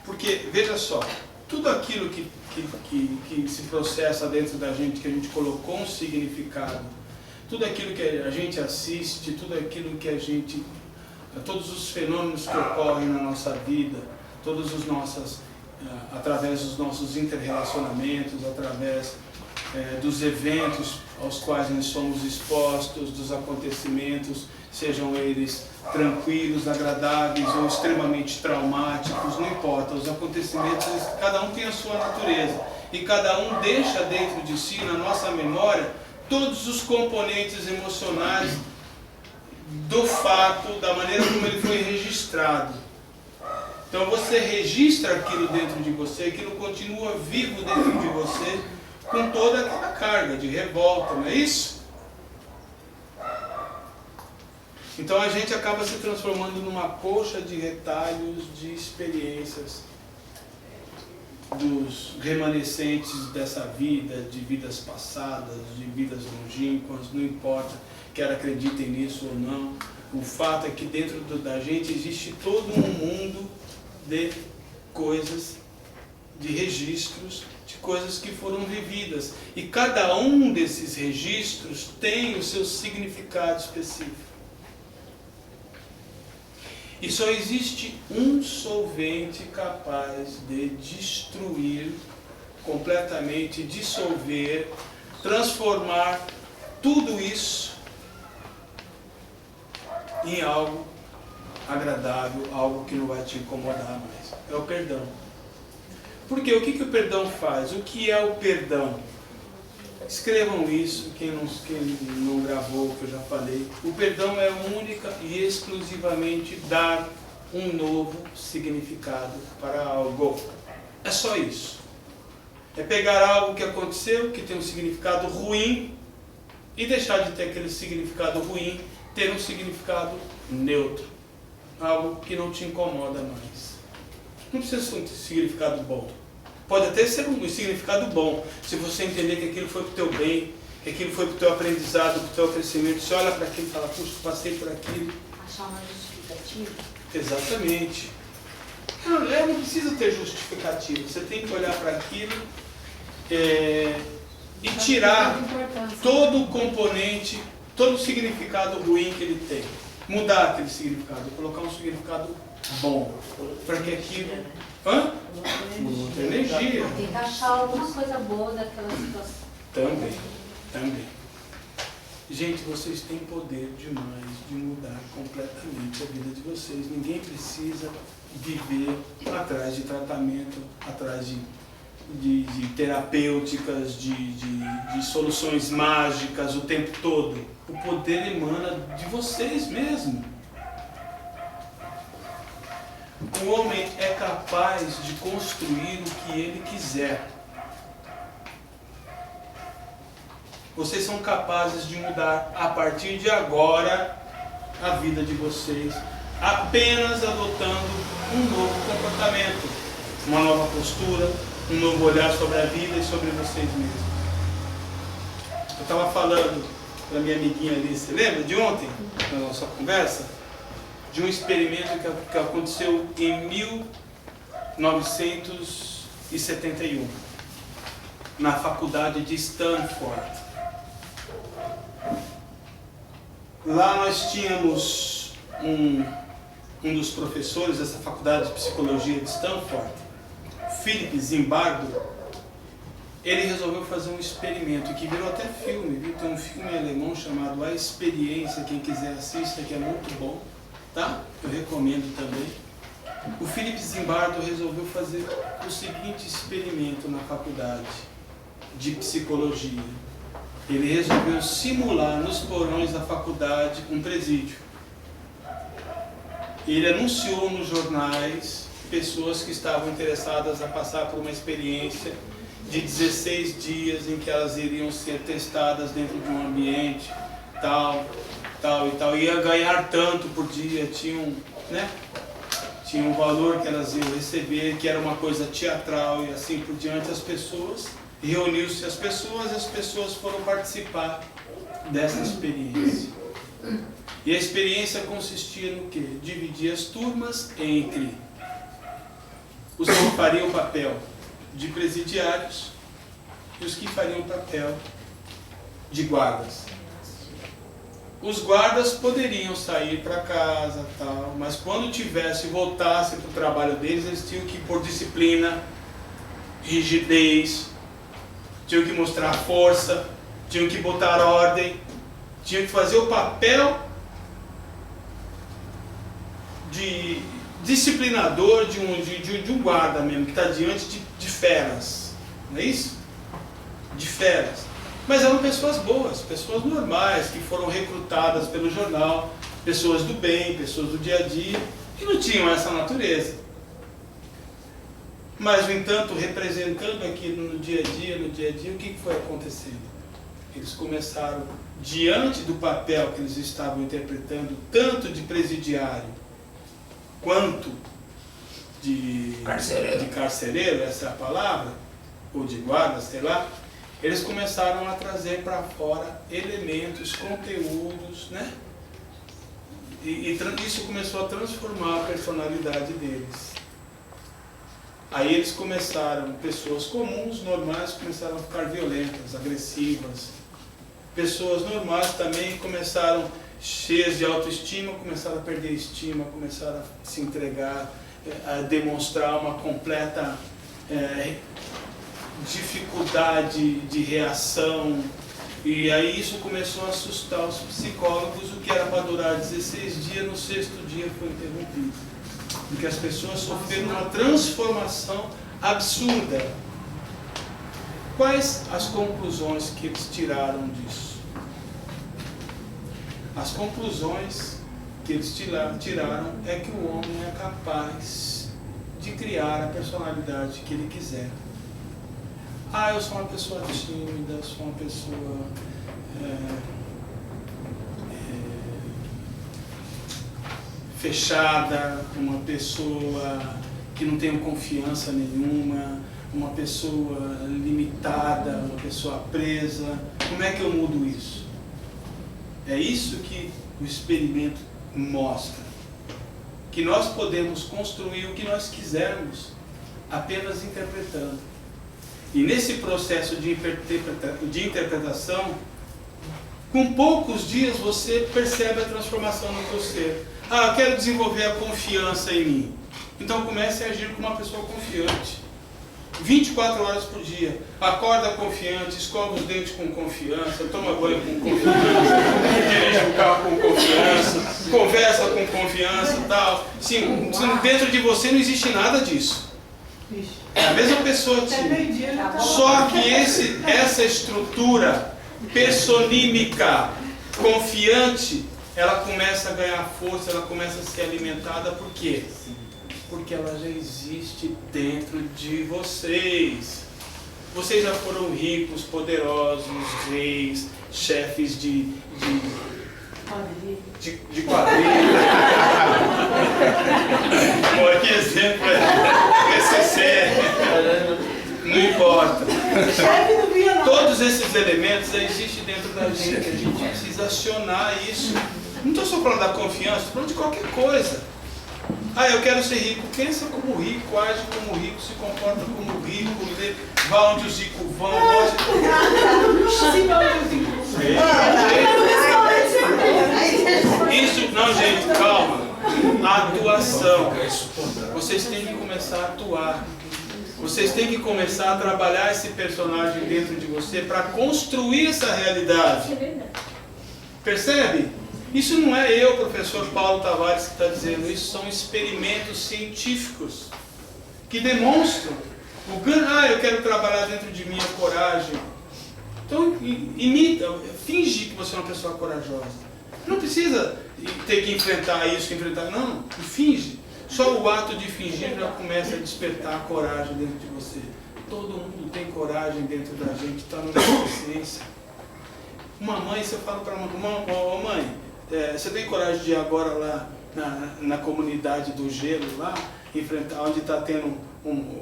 Speaker 1: Porque, veja só, tudo aquilo que se processa dentro da gente, que a gente colocou um significado, tudo aquilo que a gente assiste, tudo aquilo que a gente... todos os fenômenos que ocorrem na nossa vida, através dos nossos interrelacionamentos, através dos eventos aos quais nós somos expostos, dos acontecimentos, sejam eles tranquilos, agradáveis ou extremamente traumáticos, não importa, os acontecimentos, cada um tem a sua natureza e cada um deixa dentro de si, na nossa memória, todos os componentes emocionais do fato, da maneira como ele foi registrado. Então você registra aquilo dentro de você, aquilo continua vivo dentro de você, com toda aquela carga de revolta, não é isso? Então a gente acaba se transformando numa coxa de retalhos de experiências dos remanescentes dessa vida, de vidas passadas, de vidas longínquas, não importa, quer acreditem nisso ou não. O fato é que dentro da gente existe todo um mundo de coisas, de registros, de coisas que foram vividas. E cada um desses registros tem o seu significado específico. E só existe um solvente capaz de destruir, completamente dissolver, transformar tudo isso em algo agradável, algo que não vai te incomodar mais. É o perdão. Porque o que o perdão faz? O que é o perdão? Escrevam isso, quem não gravou, que eu já falei. O perdão é única e exclusivamente dar um novo significado para algo. É só isso. É pegar algo que aconteceu, que tem um significado ruim, e deixar de ter aquele significado ruim, ter um significado neutro. Algo que não te incomoda mais. Não precisa ser um significado bom. Pode até ser um significado bom, se você entender que aquilo foi para o teu bem, que aquilo foi para o teu aprendizado, para o teu crescimento. Você olha para aquilo e fala, puxa, passei por aquilo.
Speaker 2: Achar uma justificativa?
Speaker 1: Exatamente. Não precisa ter justificativa. Você tem que olhar para aquilo e tirar todo o componente, todo o significado ruim que ele tem. Mudar aquele significado, colocar um significado bom, para que aquilo... Muda energia.
Speaker 2: Tem que achar alguma coisa boa daquela situação.
Speaker 1: Também. Gente, vocês têm poder demais de mudar completamente a vida de vocês. Ninguém precisa viver atrás de tratamento, atrás de terapêuticas, de soluções mágicas o tempo todo. O poder emana de vocês mesmos. O homem é capaz de construir o que ele quiser. Vocês são capazes de mudar a partir de agora a vida de vocês, apenas adotando um novo comportamento, uma nova postura, um novo olhar sobre a vida e sobre vocês mesmos. Eu estava falando para minha amiguinha ali, você lembra de ontem, na nossa conversa? De um experimento que aconteceu em 1971, na faculdade de Stanford. Lá nós tínhamos um dos professores dessa faculdade de psicologia de Stanford, Philip Zimbardo. Ele resolveu fazer um experimento que virou até filme, viu? Tem um filme alemão chamado A Experiência, quem quiser assista, que é muito bom, tá? Eu recomendo também. O Philip Zimbardo resolveu fazer o seguinte experimento na faculdade de psicologia. Ele resolveu simular nos porões da faculdade um presídio. Ele anunciou nos jornais pessoas que estavam interessadas a passar por uma experiência de 16 dias em que elas iriam ser testadas dentro de um ambiente tal, ia ganhar tanto por dia, tinha um valor que elas iam receber, que era uma coisa teatral e assim por diante. As pessoas, reuniu-se as pessoas foram participar dessa experiência. E a experiência consistia no quê? Dividir as turmas entre os que fariam o papel de presidiários e os que fariam o papel de guardas. Os guardas poderiam sair para casa, tal, mas quando voltassem para o trabalho deles, eles tinham que impor disciplina, rigidez, tinham que mostrar força, tinham que botar ordem, tinham que fazer o papel de disciplinador de um guarda mesmo, que está diante de feras, não é isso? De feras. Mas eram pessoas boas, pessoas normais, que foram recrutadas pelo jornal, pessoas do bem, pessoas do dia a dia, que não tinham essa natureza. Mas, no entanto, representando aquilo no dia a dia, o que foi acontecendo? Eles começaram, diante do papel que eles estavam interpretando, tanto de presidiário, quanto de carcereiro, essa é a palavra, ou de guarda, sei lá, eles começaram a trazer para fora elementos, conteúdos, né? E isso começou a transformar a personalidade deles. Aí eles começaram, pessoas comuns, normais, começaram a ficar violentas, agressivas. Pessoas normais também começaram, cheias de autoestima, começaram a perder a estima, começaram a se entregar, a demonstrar uma completa dificuldade de reação. E aí isso começou a assustar os psicólogos. O que era para durar 16 dias, no 6º dia foi interrompido. Porque as pessoas sofreram uma transformação absurda. Quais as conclusões que eles tiraram disso? As conclusões que eles tiraram é que o homem é capaz de criar a personalidade que ele quiser. Eu sou uma pessoa tímida, sou uma pessoa fechada, uma pessoa que não tenho confiança nenhuma, uma pessoa limitada, uma pessoa presa. Como é que eu mudo isso? É isso que o experimento mostra. Que nós podemos construir o que nós quisermos, apenas interpretando. E nesse processo de interpretação, com poucos dias você percebe a transformação no seu ser. Eu quero desenvolver a confiança em mim. Então comece a agir como uma pessoa confiante. 24 horas por dia. Acorda confiante, escova os dentes com confiança, toma banho com confiança, dirige o carro com confiança, conversa com confiança e tal. Sim, dentro de você não existe nada disso. É a mesma pessoa tímida. Só que essa estrutura personímica, confiante, ela começa a ganhar força, ela começa a ser alimentada. Por quê? Porque ela já existe dentro de vocês. Vocês já foram ricos, poderosos, reis, chefes de quadrilha. Bom, que exemplo é não importa. Todos esses elementos já existem dentro da gente. A gente precisa acionar isso. Não estou só falando da confiança, estou falando de qualquer coisa. Ah, eu quero ser rico. Pensa como rico, age como rico, se comporta como rico, vá onde os ricos vão. Isso, não, gente, calma. Atuação. Vocês têm que começar a atuar. Vocês têm que começar a trabalhar esse personagem dentro de você para construir essa realidade. Percebe? Isso não é eu, professor Paulo Tavares, que está dizendo. Isso são experimentos científicos que demonstram eu quero trabalhar dentro de mim a coragem. Então, imita, finge que você é uma pessoa corajosa. Não precisa ter que enfrentar isso, não. Finge. Só o ato de fingir já começa a despertar a coragem dentro de você. Todo mundo tem coragem dentro da gente, está na nossa essência. Uma mãe, você fala para uma mãe, você tem coragem de ir agora lá na comunidade do gelo, lá, enfrentar onde está tendo,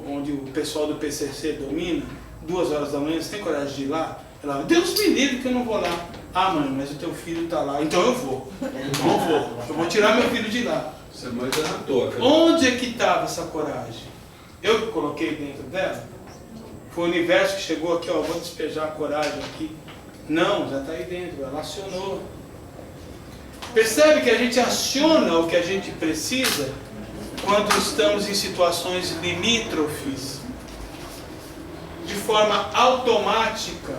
Speaker 1: onde o pessoal do PCC domina, 2 horas da manhã, você tem coragem de ir lá? Ela, Deus me livre que eu não vou lá. Ah, mãe, mas o teu filho está lá, então eu vou. Eu vou tirar meu filho de lá.
Speaker 3: Você mãe tá na toa, cara.
Speaker 1: Onde é que estava essa coragem? Eu que coloquei dentro dela? Foi o universo que chegou aqui, vou despejar a coragem aqui. Não, já está aí dentro, ela acionou. Percebe que a gente aciona o que a gente precisa quando estamos em situações limítrofes, de forma automática.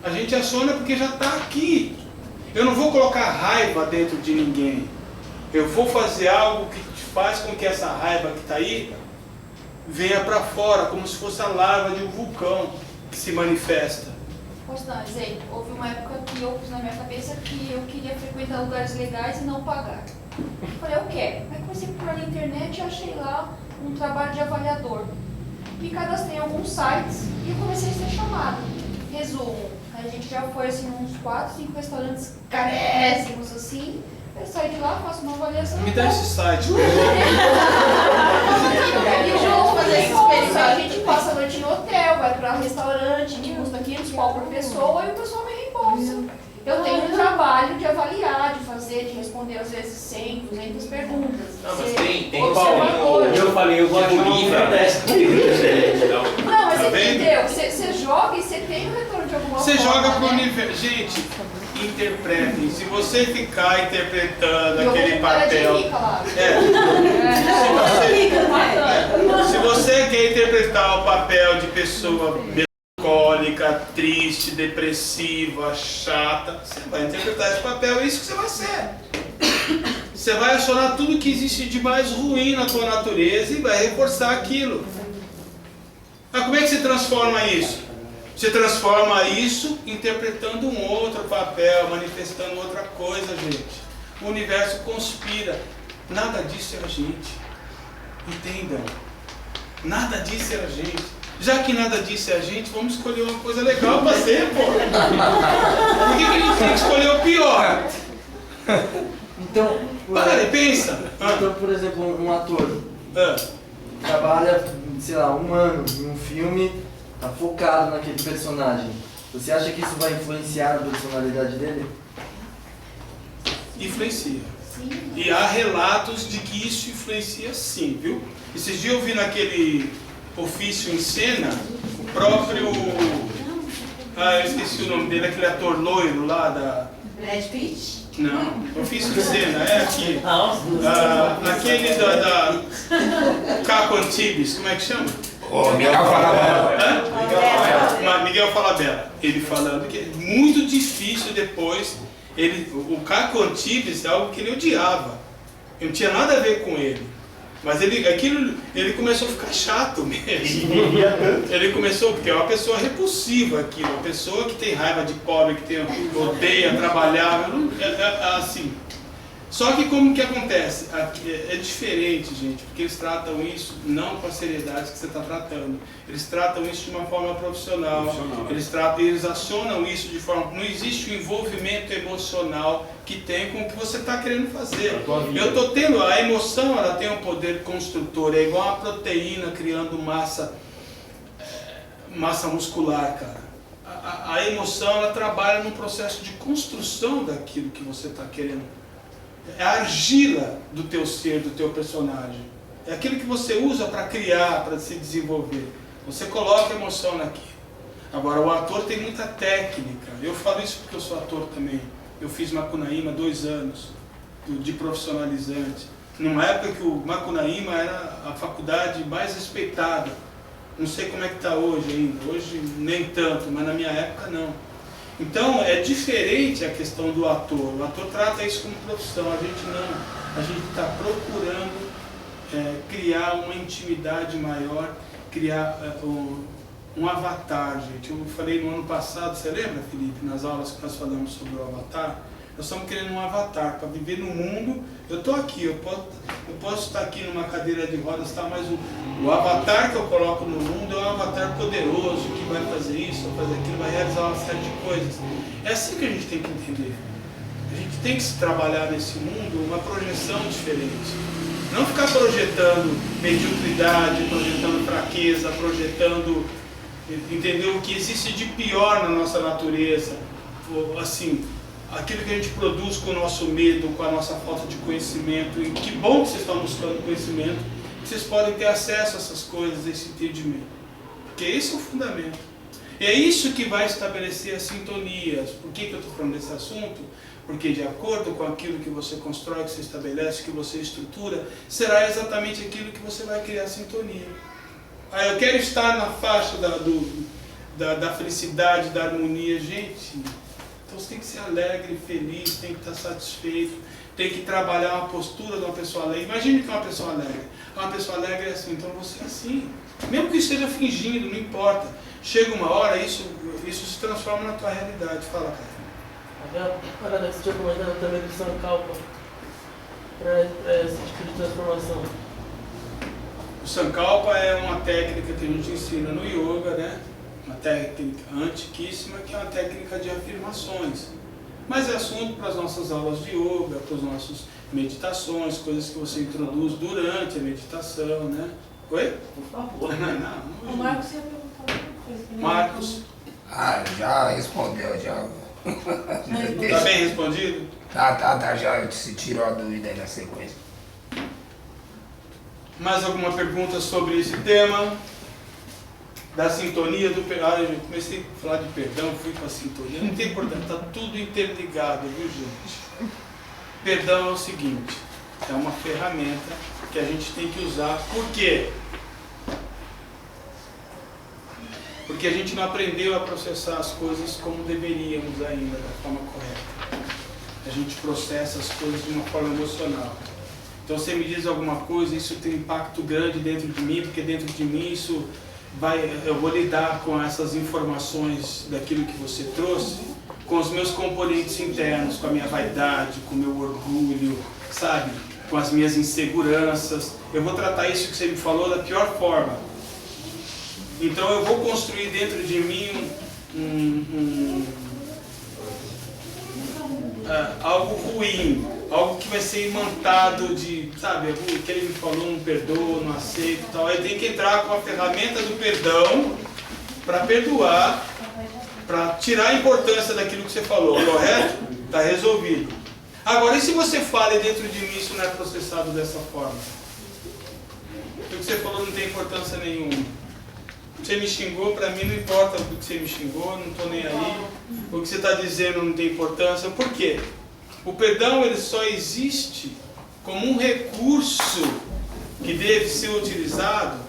Speaker 1: A gente aciona porque já está aqui. Eu não vou colocar raiva dentro de ninguém. Eu vou fazer algo que faz com que essa raiva que está aí venha para fora, como se fosse a lava de um vulcão que se manifesta.
Speaker 4: Posso dar um exemplo? Houve uma época que eu pus na minha cabeça que eu queria frequentar lugares legais e não pagar. Eu falei, eu quero. Aí comecei a procurar na internet e achei lá um trabalho de avaliador. Me cadastrei em alguns sites e eu comecei a ser chamada. Resumo, a gente já foi assim uns 4, 5 restaurantes carésimos assim. Eu saio de lá, faço uma avaliação.
Speaker 1: Me dá esse site.
Speaker 4: A gente passa a noite no hotel, vai para restaurante, que custa 500 pau por pessoa e o pessoal me reembolsa. Eu tenho um trabalho de avaliar, de fazer, de responder às vezes 100, 200 perguntas.
Speaker 3: Não, mas tem
Speaker 4: observador.
Speaker 3: Eu falei, eu gosto de Bolívia.
Speaker 4: Não, mas você entendeu? Você joga e você tem um retorno de alguma forma.
Speaker 1: Você joga pro universo. Gente, interpretem. Se você ficar interpretando aquele papel. Se você quer interpretar o papel de pessoa melancólica, triste, depressiva, chata, você vai interpretar esse papel, é isso que você vai ser. Você vai acionar tudo que existe de mais ruim na tua natureza e vai reforçar aquilo. Mas como é que se transforma isso? Você transforma isso interpretando um outro papel, manifestando outra coisa, gente. O universo conspira. Nada disso é a gente. Entendam. Nada disso é a gente. Já que nada disso é a gente, vamos escolher uma coisa legal para ser, pô. Por que a gente tem que escolher o pior?
Speaker 5: Então,
Speaker 1: para e pensa.
Speaker 5: Então, por exemplo, um ator trabalha, sei lá, 1 ano em um filme, tá focado naquele personagem. Você acha que isso vai influenciar a personalidade dele?
Speaker 1: Influencia. Sim. E há relatos de que isso influencia sim, viu? Esses dias eu vi naquele Ofício em Cena, o próprio... eu esqueci o nome dele, aquele ator loiro lá da...
Speaker 2: Brad Pitt?
Speaker 1: Não, Ofício em Cena, é aqui. Aquele da Caco Antibes, como é que chama?
Speaker 3: Miguel Falabella.
Speaker 1: Miguel Falabella. Ele falando que é muito difícil depois. O Caco Antibes é algo que ele odiava. Não tinha nada a ver com ele. Mas ele começou a ficar chato mesmo. Ele começou, porque é uma pessoa repulsiva aquilo, uma pessoa que tem raiva de pobre, que odeia trabalhar, assim. Só que como que acontece? É diferente, gente, porque eles tratam isso não com a seriedade que você está tratando. Eles tratam isso de uma forma profissional. Eles acionam isso de forma... Não existe o envolvimento emocional que tem com o que você está querendo fazer. Eu estou tendo... A emoção, ela tem um poder construtor. É igual a proteína criando massa muscular, cara. A emoção, ela trabalha no processo de construção daquilo que você está querendo É a argila do teu ser, do teu personagem. É aquilo que você usa para criar, para se desenvolver. Você coloca emoção naquilo. Agora, o ator tem muita técnica. Eu falo isso porque eu sou ator também. Eu fiz Macunaíma 2 anos de profissionalizante. Numa época que o Macunaíma era a faculdade mais respeitada. Não sei como é que está hoje ainda. Hoje nem tanto, mas na minha época não. Então é diferente a questão do ator. O ator trata isso como profissão, a gente não. A gente está procurando criar uma intimidade maior, criar um avatar, gente. Eu falei no ano passado, você lembra, Felipe, nas aulas que nós falamos sobre o avatar? Nós estamos querendo um avatar para viver no mundo. Eu estou aqui, eu posso estar aqui numa cadeira de rodas, tá? Mas o avatar que eu coloco no mundo é um avatar poderoso, que vai fazer isso, vai fazer aquilo, vai realizar uma série de coisas. É assim que a gente tem que entender. A gente tem que se trabalhar nesse mundo uma projeção diferente. Não ficar projetando mediocridade, projetando fraqueza, projetando, entendeu? O que existe de pior na nossa natureza. Assim, aquilo que a gente produz com o nosso medo, com a nossa falta de conhecimento. E que bom que vocês estão buscando conhecimento, que vocês podem ter acesso a essas coisas, a esse entendimento. Porque esse é o fundamento. E é isso que vai estabelecer as sintonias. Por que eu estou falando desse assunto? Porque de acordo com aquilo que você constrói, que você estabelece, que você estrutura, será exatamente aquilo que você vai criar sintonia. Ah, eu quero estar na faixa da felicidade, da harmonia. Gente, então você tem que ser alegre, feliz, tem que estar satisfeito, tem que trabalhar uma postura de uma pessoa alegre. Imagine que é uma pessoa alegre. Uma pessoa alegre é assim, então você é assim. Mesmo que esteja fingindo, não importa. Chega uma hora, isso se transforma na tua realidade. Fala, cara.
Speaker 6: A parada que você tinha comentado também do Sankalpa, para esse tipo de transformação.
Speaker 1: O Sankalpa é uma técnica que a gente ensina no yoga, né? Uma técnica antiquíssima, que é uma técnica de afirmações. Mas é assunto para as nossas aulas de yoga, para as nossas meditações, coisas que você introduz durante a meditação, né? Oi?
Speaker 6: Por favor.
Speaker 1: Não.
Speaker 2: O Marcos ia perguntar alguma coisa.
Speaker 1: Marcos.
Speaker 7: Já respondeu, já.
Speaker 1: Está bem respondido?
Speaker 7: Tá, já se tirou a dúvida aí na sequência.
Speaker 1: Mais alguma pergunta sobre esse tema? Da sintonia do perdão. Ah, eu comecei a falar de perdão, fui para a sintonia. Não tem importância, está tudo interligado, viu, gente? Perdão é o seguinte, é uma ferramenta que a gente tem que usar. Por quê? Porque a gente não aprendeu a processar as coisas como deveríamos ainda, da forma correta. A gente processa as coisas de uma forma emocional. Então, você me diz alguma coisa, isso tem um impacto grande dentro de mim, porque dentro de mim eu vou lidar com essas informações daquilo que você trouxe, com os meus componentes internos, com a minha vaidade, com o meu orgulho, sabe? Com as minhas inseguranças. Eu vou tratar isso que você me falou da pior forma. Então eu vou construir dentro de mim algo ruim, algo que vai ser imantado de, sabe, que ele me falou, não perdoa, não aceito e tal. Aí tem que entrar com a ferramenta do perdão para perdoar, para tirar a importância daquilo que você falou, correto? Está resolvido. Agora, e se você fala e dentro de mim isso não é processado dessa forma? O que você falou não tem importância nenhuma. Você me xingou, para mim não importa o que você me xingou, não estou nem aí. O que você está dizendo não tem importância. Por quê? O perdão ele só existe como um recurso que deve ser utilizado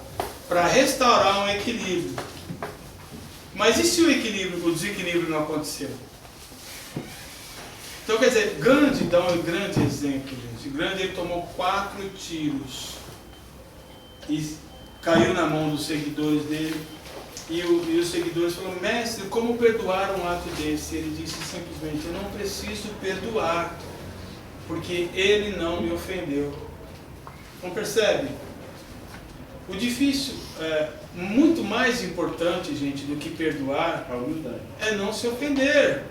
Speaker 1: para restaurar um equilíbrio. Mas e se o desequilíbrio não aconteceu? Então, quer dizer, Gandhi dá um grande exemplo, gente. Gandhi ele tomou 4 tiros e caiu na mão dos seguidores dele, e os seguidores falaram: mestre, como perdoar um ato desse? Ele disse simplesmente: eu não preciso perdoar, porque ele não me ofendeu. Não percebe? O difícil, muito mais importante, gente, do que perdoar, é não se ofender.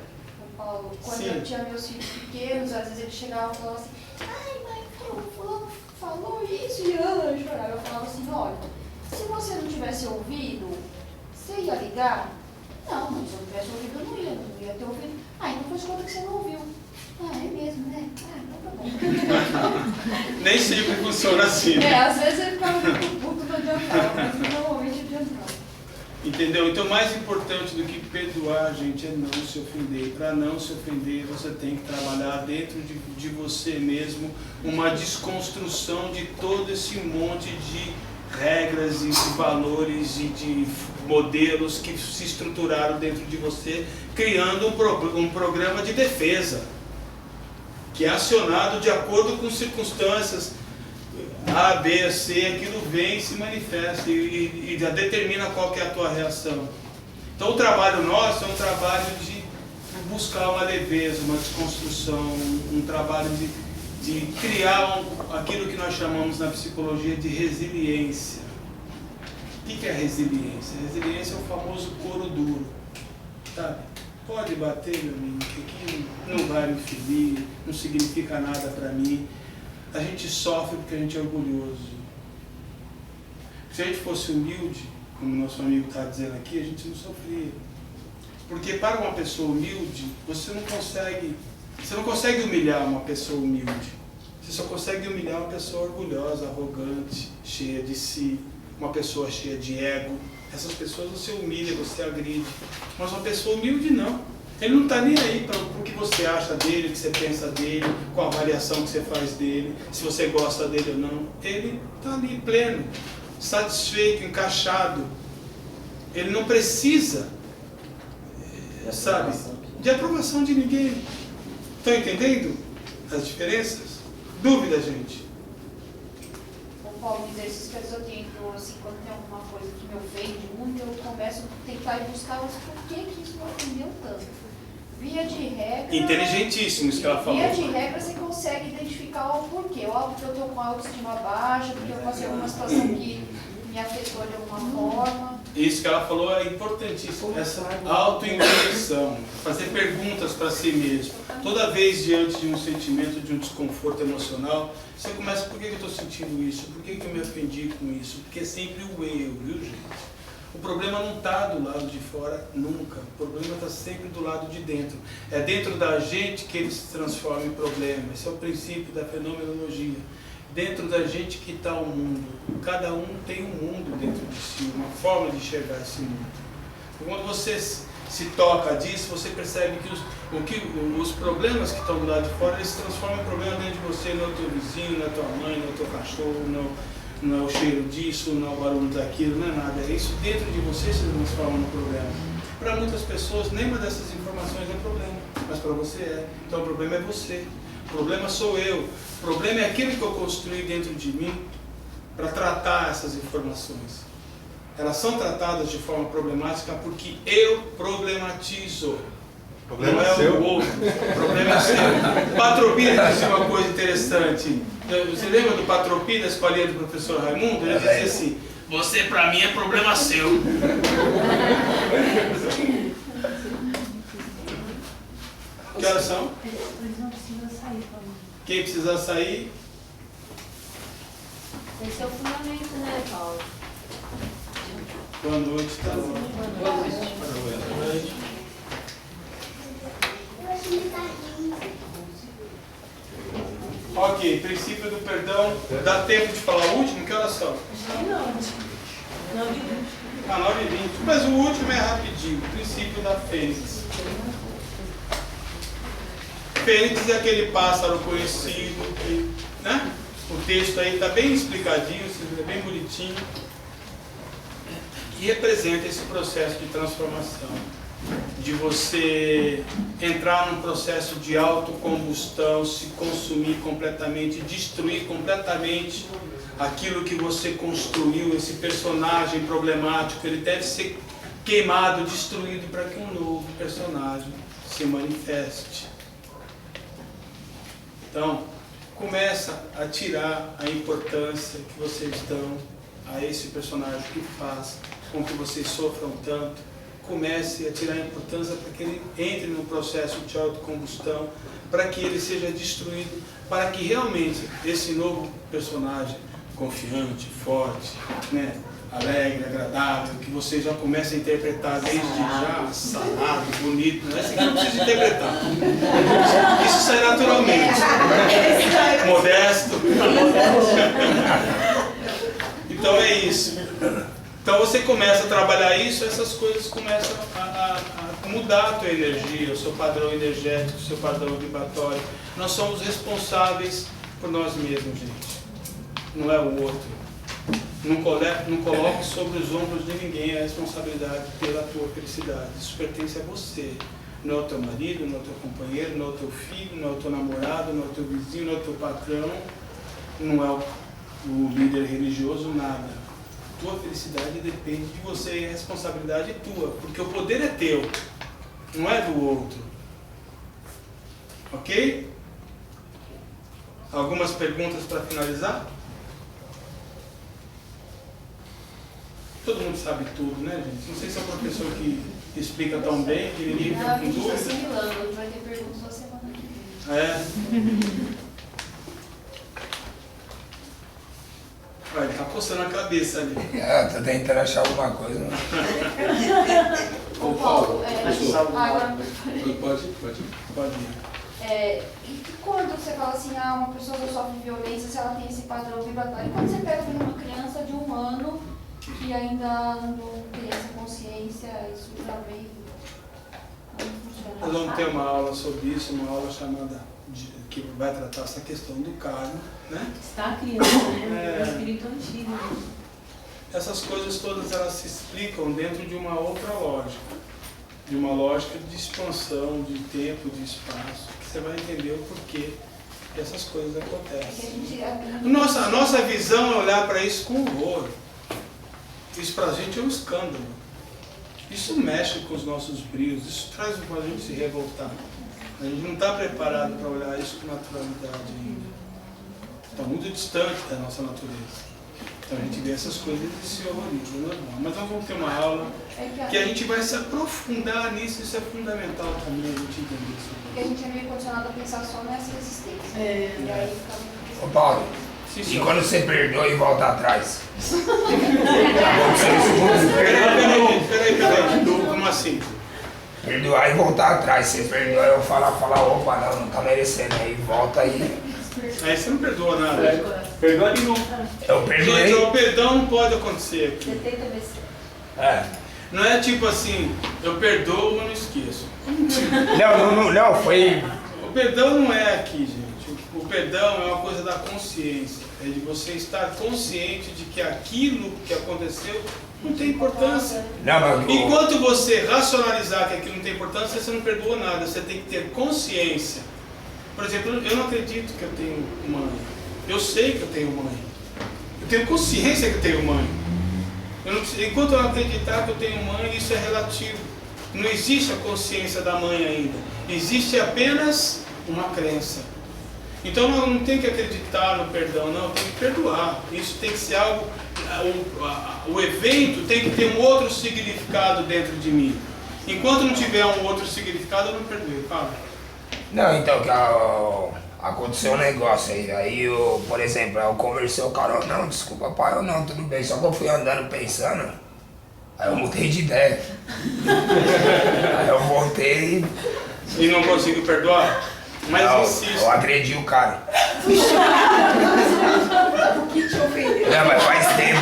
Speaker 4: Paulo, quando
Speaker 1: Sim.
Speaker 4: eu tinha meus filhos pequenos, às vezes eles chegavam e falavam assim: ai, mãe, o fulano falou isso, e eu chorava. Eu falava assim: olha, se você não tivesse ouvido, você ia ligar? Não, mas se eu não tivesse ouvido, eu não ia ter ouvido. Ah, então faz conta que você não ouviu. Ah, é mesmo, né? Ah, então tá bom.
Speaker 1: Nem sempre funciona assim. Né?
Speaker 4: Às vezes ele ficava muito puto no adiantava, mas normalmente adiantava.
Speaker 1: Entendeu? Então, o mais importante do que perdoar, gente, é não se ofender. Para não se ofender, você tem que trabalhar dentro de você mesmo uma desconstrução de todo esse monte de regras e de valores e de modelos que se estruturaram dentro de você, criando um programa de defesa, que é acionado de acordo com circunstâncias A, B, C, aquilo vem e se manifesta e já determina qual que é a tua reação. Então o trabalho nosso é um trabalho de buscar uma leveza, uma desconstrução, um trabalho de criar aquilo que nós chamamos na psicologia de resiliência. O que é resiliência? Resiliência é o famoso couro duro. Sabe? Pode bater, meu amigo, que aqui não vai me ferir, não significa nada para mim. A gente sofre porque a gente é orgulhoso. Se a gente fosse humilde, como nosso amigo está dizendo aqui, a gente não sofria. Porque para uma pessoa humilde, você não consegue humilhar uma pessoa humilde. Você só consegue humilhar uma pessoa orgulhosa, arrogante, cheia de si, uma pessoa cheia de ego. Essas pessoas você humilha, você agride. Mas uma pessoa humilde não. Ele não está nem aí para o que você acha dele, o que você pensa dele, qual a avaliação que você faz dele, se você gosta dele ou não. Ele está ali pleno, satisfeito, encaixado. Ele não precisa, sabe, de aprovação de ninguém. Estão entendendo as diferenças? Dúvida, gente?
Speaker 4: Paulo, nos exercícios eu tento, assim, quando tem alguma coisa que me ofende muito, eu começo a tentar ir buscar por que isso me ofendeu tanto. Via de regra...
Speaker 1: Inteligentíssimo isso que ela falou.
Speaker 4: Via de regra você consegue identificar o porquê. Ou porque eu estou com a autoestima baixa, porque eu passei alguma situação que me afetou de alguma forma.
Speaker 1: Isso que ela falou é importantíssimo, essa autointrospecção, fazer perguntas para si mesmo. Toda vez diante de um sentimento, de um desconforto emocional, você começa, por que eu estou sentindo isso? Por que eu me ofendi com isso? Porque é sempre o eu, viu, gente? O problema não está do lado de fora nunca, o problema está sempre do lado de dentro. É dentro da gente que ele se transforma em problema, esse é o princípio da fenomenologia. Dentro da gente que está o mundo. Cada um tem um mundo dentro de si, uma forma de enxergar esse mundo. Quando você se toca disso, você percebe que os problemas que estão do lado de fora, eles se transformam em problema dentro de você, não é o teu vizinho, não é a tua mãe, não é o teu cachorro, não é o cheiro disso, não é o barulho daquilo, não é nada. É isso dentro de você se transforma no problema. Para muitas pessoas, nenhuma dessas informações é problema, mas para você é. Então o problema é você. O problema sou eu. O problema é aquilo que eu construí dentro de mim para tratar essas informações. Elas são tratadas de forma problemática porque eu problematizo.
Speaker 8: Problema
Speaker 1: não é
Speaker 8: seu.
Speaker 1: o outro. O problema é seu. Patropina disse uma coisa interessante. Você lembra do Patropina, da escolinha do professor Raimundo? Ele dizia assim: você para mim é problema seu. Que horas são?
Speaker 2: Eles não precisam sair, Paulo.
Speaker 1: Quem precisar sair?
Speaker 2: Esse é o fundamento, né, Paulo?
Speaker 1: Boa noite, tá bom.
Speaker 2: Boa noite.
Speaker 1: Ok, princípio do perdão. Dá tempo de falar o último? Que horas são?
Speaker 2: Não, 9h20.
Speaker 1: Ah, 9h20. Mas o último é rapidinho. Princípio da fênix. Fênix é aquele pássaro conhecido que, né? O texto aí está bem explicadinho, é bem bonitinho, que representa esse processo de transformação, de você entrar num processo de autocombustão, se consumir completamente, destruir completamente aquilo que você construiu, esse personagem problemático. Ele deve ser queimado, destruído para que um novo personagem se manifeste. Então, começa a tirar a importância que vocês dão a esse personagem que faz com que vocês sofram tanto. Comece a tirar a importância para que ele entre no processo de autocombustão, para que ele seja destruído, para que realmente esse novo personagem, confiante, forte, né, alegre, agradável, que você já começa a interpretar desde já, salado, bonito, não é assim que não precisa interpretar. Isso sai naturalmente. Modesto. Então é isso. Então você começa a trabalhar isso, essas coisas começam a mudar a tua energia, o seu padrão energético, o seu padrão vibratório. Nós somos responsáveis por nós mesmos, gente. Não é o outro. Não coloque sobre os ombros de ninguém a responsabilidade pela tua felicidade. Isso pertence a você. Não é o teu marido, não é o teu companheiro, não é o teu filho, não é o teu namorado, não é o teu vizinho, não é o teu patrão, não é o líder religioso, nada. Tua felicidade depende de você e a responsabilidade é tua, porque o poder é teu, não é do outro. Ok? Algumas perguntas para finalizar? Todo mundo sabe tudo, né, gente? Não sei se é o professor que explica tão bem, que ninguém
Speaker 4: Não,
Speaker 1: fica
Speaker 4: a
Speaker 1: com
Speaker 4: gente está
Speaker 1: dúvida.
Speaker 4: assimilando, a gente vai ter perguntas só semana que vem.
Speaker 1: É. Vai, tá coçando a cabeça ali.
Speaker 7: Tô tentando achar alguma coisa. Né?
Speaker 4: Ô Paulo, agora...
Speaker 1: Pode ir.
Speaker 4: E quando você fala assim, uma pessoa que sofre violência, se ela tem esse padrão vibratório, e quando você pega uma criança de 1 ano que ainda não tem essa consciência, isso já vem... Como funciona?
Speaker 1: Nós vamos ter uma aula sobre isso, uma aula chamada, que vai tratar essa questão do karma, né?
Speaker 2: Está criança, né? É um espírito antigo.
Speaker 1: Essas coisas todas elas se explicam dentro de uma outra lógica. De uma lógica de expansão, de tempo, de espaço, que você vai entender o porquê que essas coisas acontecem. A nossa visão é olhar para isso com horror. Isso para a gente é um escândalo. Isso mexe com os nossos brios, isso traz para a gente se revoltar. A gente não está preparado para olhar isso com naturalidade ainda. Está muito distante da nossa natureza. Então a gente vê essas coisas e se horroriza, normal. Mas nós vamos ter uma aula que a gente vai se aprofundar nisso, isso é fundamental também a gente entender isso.
Speaker 4: Porque a gente é meio condicionado a pensar só nessa resistência.
Speaker 2: É.
Speaker 4: E aí fica muito...
Speaker 7: Ô Paulo,
Speaker 1: Sim,
Speaker 7: e
Speaker 1: senhor.
Speaker 7: quando você perdoa e volta atrás?
Speaker 1: Peraí. Como assim?
Speaker 7: Perdoar e voltar atrás. Você perdoa, eu falar, opa, não tá merecendo. Aí volta aí.
Speaker 1: Aí você não perdoa nada.
Speaker 3: Perdoa de novo.
Speaker 7: Eu
Speaker 1: Gente,
Speaker 7: perdoei.
Speaker 1: o perdão não pode acontecer aqui.
Speaker 4: Detenta vencer.
Speaker 7: É.
Speaker 1: Não é tipo assim, eu perdoo, mas não esqueço.
Speaker 7: Não, foi.
Speaker 1: O perdão não é aqui, gente. O perdão é uma coisa da consciência. É de você estar consciente de que aquilo que aconteceu não tem importância.
Speaker 7: Não, mas.
Speaker 1: Enquanto você racionalizar que aquilo não tem importância, você não perdoa nada. Você tem que ter consciência. Por exemplo, eu não acredito que eu tenho mãe. Eu sei que eu tenho mãe. Eu tenho consciência que eu tenho mãe. Enquanto eu não acreditar que eu tenho mãe, isso é relativo. Não existe a consciência da mãe ainda. Existe apenas uma crença. Então não tem que acreditar no perdão, não, tem que perdoar. Isso tem que ser algo, o evento tem que ter um outro significado dentro de mim. Enquanto não tiver um outro significado, eu não perdoei. Fala.
Speaker 7: Não, então, que aconteceu um negócio aí eu, por exemplo, eu conversei com o cara, não, desculpa pai, eu não, tudo bem, só que eu fui andando pensando, aí eu mudei de ideia. Aí eu voltei
Speaker 1: E não consigo perdoar? Mas
Speaker 7: não,
Speaker 1: insisto.
Speaker 7: eu agredi o cara. Não, mas faz tempo.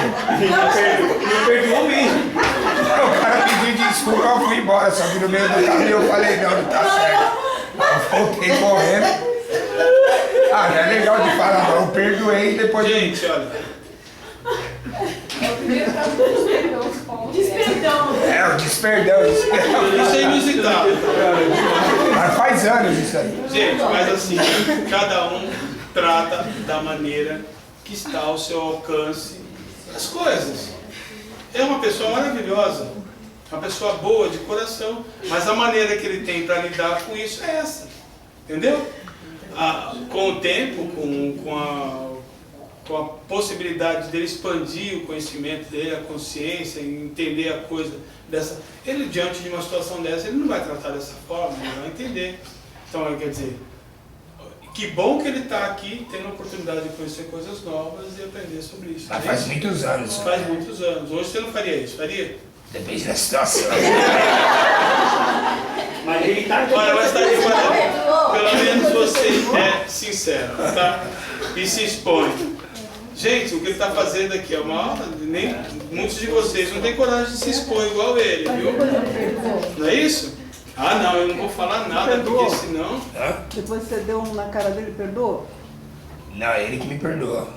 Speaker 3: Não perdoou mesmo.
Speaker 7: O cara pediu desculpa, eu fui embora, só que no meio do caminho eu falei, não tá certo. Aí eu voltei correndo. Ah, não é legal de falar, não, eu perdoei e depois...
Speaker 1: Gente, olha.
Speaker 4: É o primeiro caso do desperdão, Paulo.
Speaker 2: Desperdão.
Speaker 7: É, o desperdão.
Speaker 1: Isso é inusitado.
Speaker 7: Mas faz anos isso aí.
Speaker 1: Gente, mas assim, cada um trata da maneira que está ao seu alcance as coisas. É uma pessoa maravilhosa, uma pessoa boa de coração, mas a maneira que ele tem para lidar com isso é essa, entendeu? Com o tempo, com a possibilidade dele expandir o conhecimento dele, a consciência, entender a coisa dessa... Ele, diante de uma situação dessa, ele não vai tratar dessa forma, ele vai entender. Então, quer dizer, que bom que ele está aqui, tendo a oportunidade de conhecer coisas novas e aprender sobre isso.
Speaker 7: Mas faz muitos anos.
Speaker 1: Faz muitos anos. Hoje você não faria isso, faria?
Speaker 7: Depende da situação.
Speaker 3: Mas ele tá aqui.
Speaker 1: Olha, mas está aqui para... Pelo menos você sincero, tá? E se expõe. Gente, o que ele está fazendo aqui é uma... Nem, muitos de vocês não têm coragem de se expor igual ele, viu? Não é isso? Ah, não, eu não vou falar nada, porque senão...
Speaker 7: Hã?
Speaker 8: Depois você deu um na cara dele, perdoa?
Speaker 7: Não, é ele que me perdoa.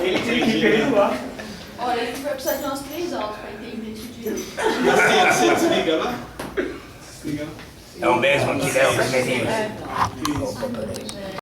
Speaker 3: Ele tem que perdoar.
Speaker 4: Olha, ele vai precisar de umas 3 aulas para entender isso direito.
Speaker 1: Você desliga lá? Desliga lá.
Speaker 7: É o mesmo que Léo Primeirinho.
Speaker 1: Isso.
Speaker 7: Opa, peraí.